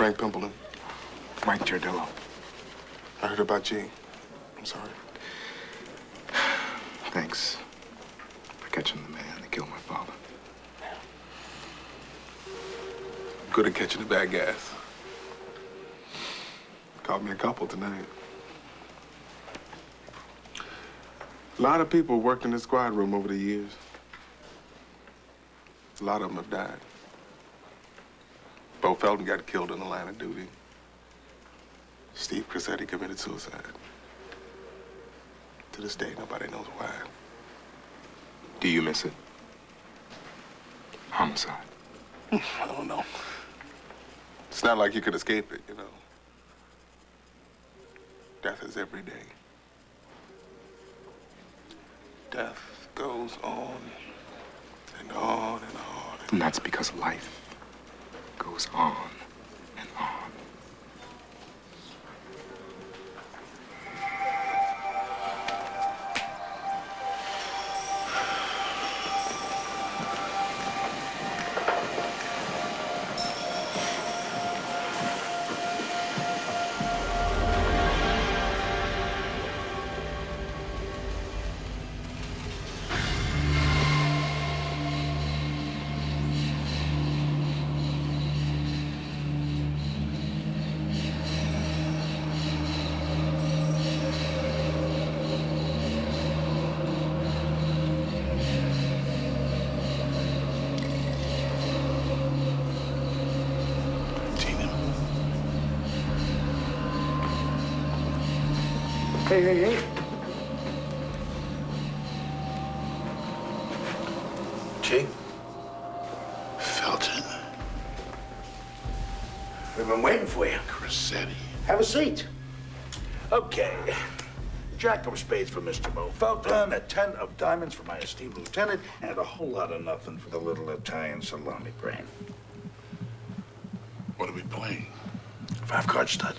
Frank Pimpleton. Mike Giardello. I heard about G. I'm sorry. Thanks for catching the man that killed my father. Good at catching the bad guys. Caught me a couple tonight. A lot of people worked in the squad room over the years. A lot of them have died. Bo Felton got killed in the line of duty. Steve Crissetti committed suicide. To this day, nobody knows why. Do you miss it? Homicide. I don't know. It's not like you could escape it, you know. Death is every day. Death goes on and on and on. And that's because life goes on and on. Hey. G? Felton. We've been waiting for you. Crissetti. Have a seat. Okay. Jack of spades for Mr. Bo Felton, a 10 of diamonds for my esteemed lieutenant, and a whole lot of nothing for the little Italian salami brain. What are we playing? 5-card stud.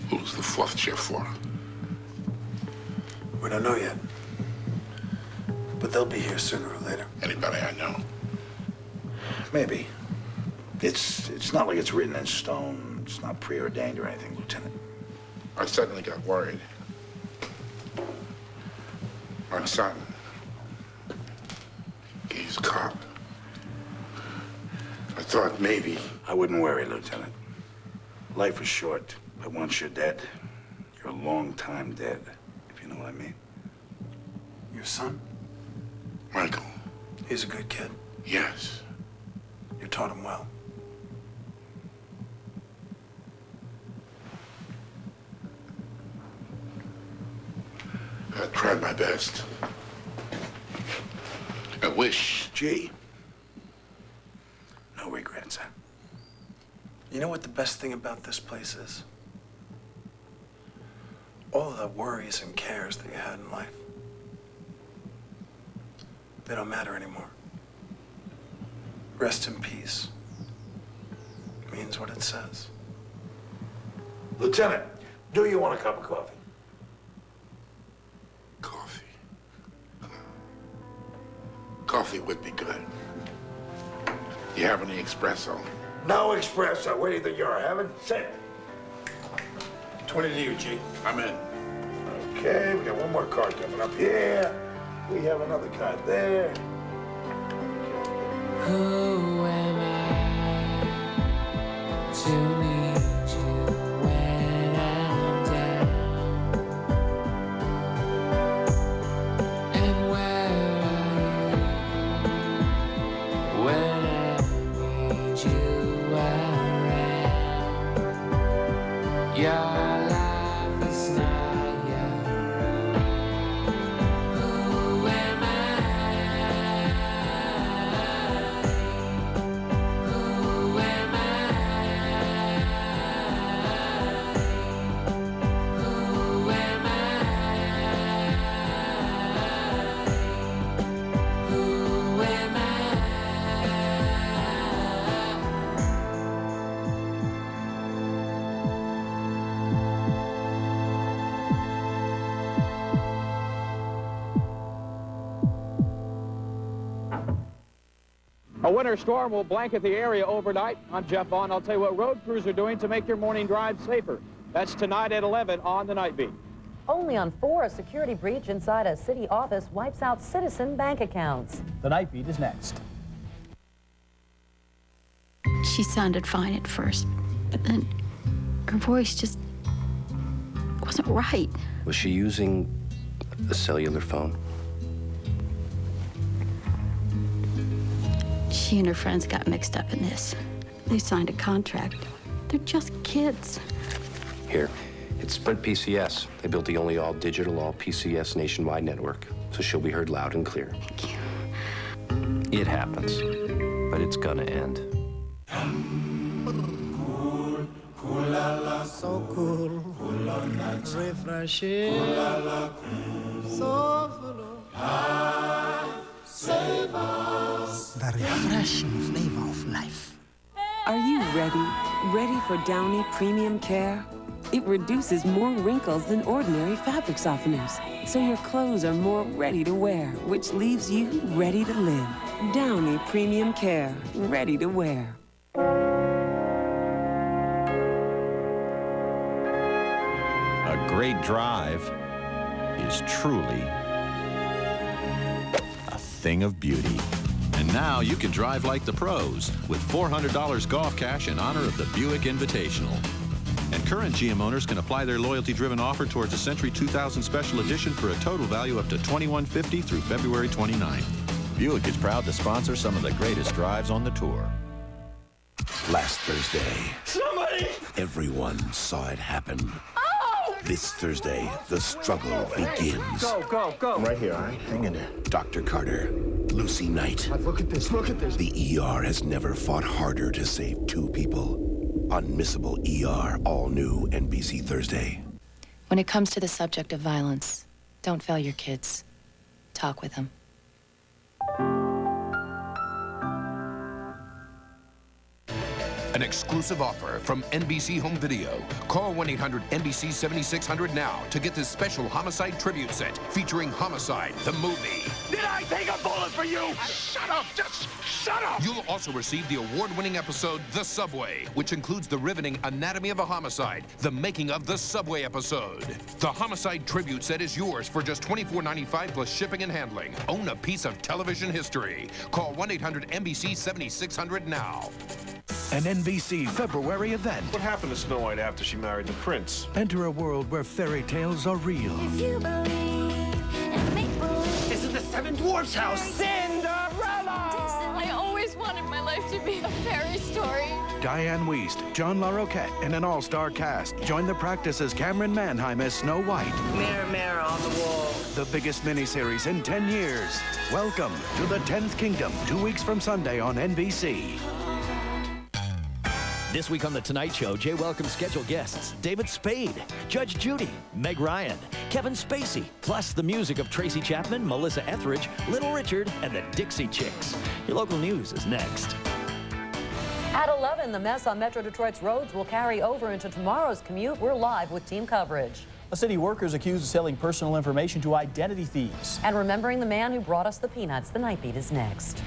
Who's the fourth chip for? We don't know yet. But they'll be here sooner or later. Anybody I know? Maybe. It's not like it's written in stone. It's not preordained or anything, Lieutenant. I suddenly got worried. My son, he's a cop. I thought maybe. I wouldn't worry, Lieutenant. Life is short, but once you're dead, you're a long time dead, if you know what I mean. Your son? Michael. He's a good kid. Yes. You taught him well. I tried my best. I wish. G. No regrets, huh? You know what the best thing about this place is? All the worries and cares that you had in life. They don't matter anymore. Rest in peace. Means what it says. Lieutenant, do you want a cup of coffee? Coffee. Coffee would be good. You have any espresso? No espresso. What do you think you're having? Sit. 20 to you, G. I'm in. Okay, we got one more card coming up here. We have another card there. Who am I to need you when I'm down? And where are you when I need you around? Your life is not your own. Who am I? Who am I? A winter storm will blanket the area overnight. I'm Jeff Vaughn. I'll tell you what road crews are doing to make your morning drive safer. That's tonight at 11 on the Night Beat. Only on 4, a security breach inside a city office wipes out citizen bank accounts. The Night Beat is next. She sounded fine at first, but then her voice just wasn't right. Was she using a cellular phone? She and her friends got mixed up in this. They signed a contract. They're just kids. Here, it's Sprint PCS. They built the only all-digital, all-PCS nationwide network, so she'll be heard loud and clear. Thank you. It happens, but it's gonna end. So cool, refreshing, so full of life, save us. The refreshing flavor of life. Are you ready for Downy Premium Care? It reduces more wrinkles than ordinary fabric softeners, so your clothes are more ready to wear, which leaves you ready to live. Downy Premium Care, ready to wear. A great drive is truly a thing of beauty. And now you can drive like the pros with $400 golf cash in honor of the Buick Invitational. And current GM owners can apply their loyalty-driven offer towards a Century 2000 Special Edition for a total value up to $2,150 through February 29. Buick is proud to sponsor some of the greatest drives on the tour. Last Thursday, Somebody! everyone saw it happen. Oh! This Thursday, the struggle begins. Go. I'm right here, all right? Hang in there. Dr. Carter, Lucy Knight. Look at this. The ER has never fought harder to save 2 people. Unmissable ER, all new NBC Thursday. When it comes to the subject of violence, don't fail your kids. Talk with them. An exclusive offer from NBC Home Video. Call 1-800-NBC-7600 now to get this special Homicide tribute set featuring Homicide, the movie. Did I take a bullet for you? Shut up! Just shut up! You'll also receive the award-winning episode, The Subway, which includes the riveting Anatomy of a Homicide, the making of the Subway episode. The Homicide tribute set is yours for just $24.95 plus shipping and handling. Own a piece of television history. Call 1-800-NBC-7600 now. An NBC February event. What happened to Snow White after she married the prince? Enter a world where fairy tales are real. If you believe and make believe. This is the Seven Dwarfs' house. Cinderella! I always wanted my life to be a fairy story. Diane Wiest, John LaRoquette, and an all-star cast join the practice as Cameron Manheim as Snow White. Mirror, mirror on the wall. The biggest miniseries in 10 years. Welcome to the 10th Kingdom, 2 weeks from Sunday on NBC. This week on The Tonight Show, Jay welcomes scheduled guests David Spade, Judge Judy, Meg Ryan, Kevin Spacey, plus the music of Tracy Chapman, Melissa Etheridge, Little Richard, and the Dixie Chicks. Your local news is next. At 11, the mess on Metro Detroit's roads will carry over into tomorrow's commute. We're live with team coverage. A city worker is accused of selling personal information to identity thieves. And remembering the man who brought us the peanuts, the Night Beat is next.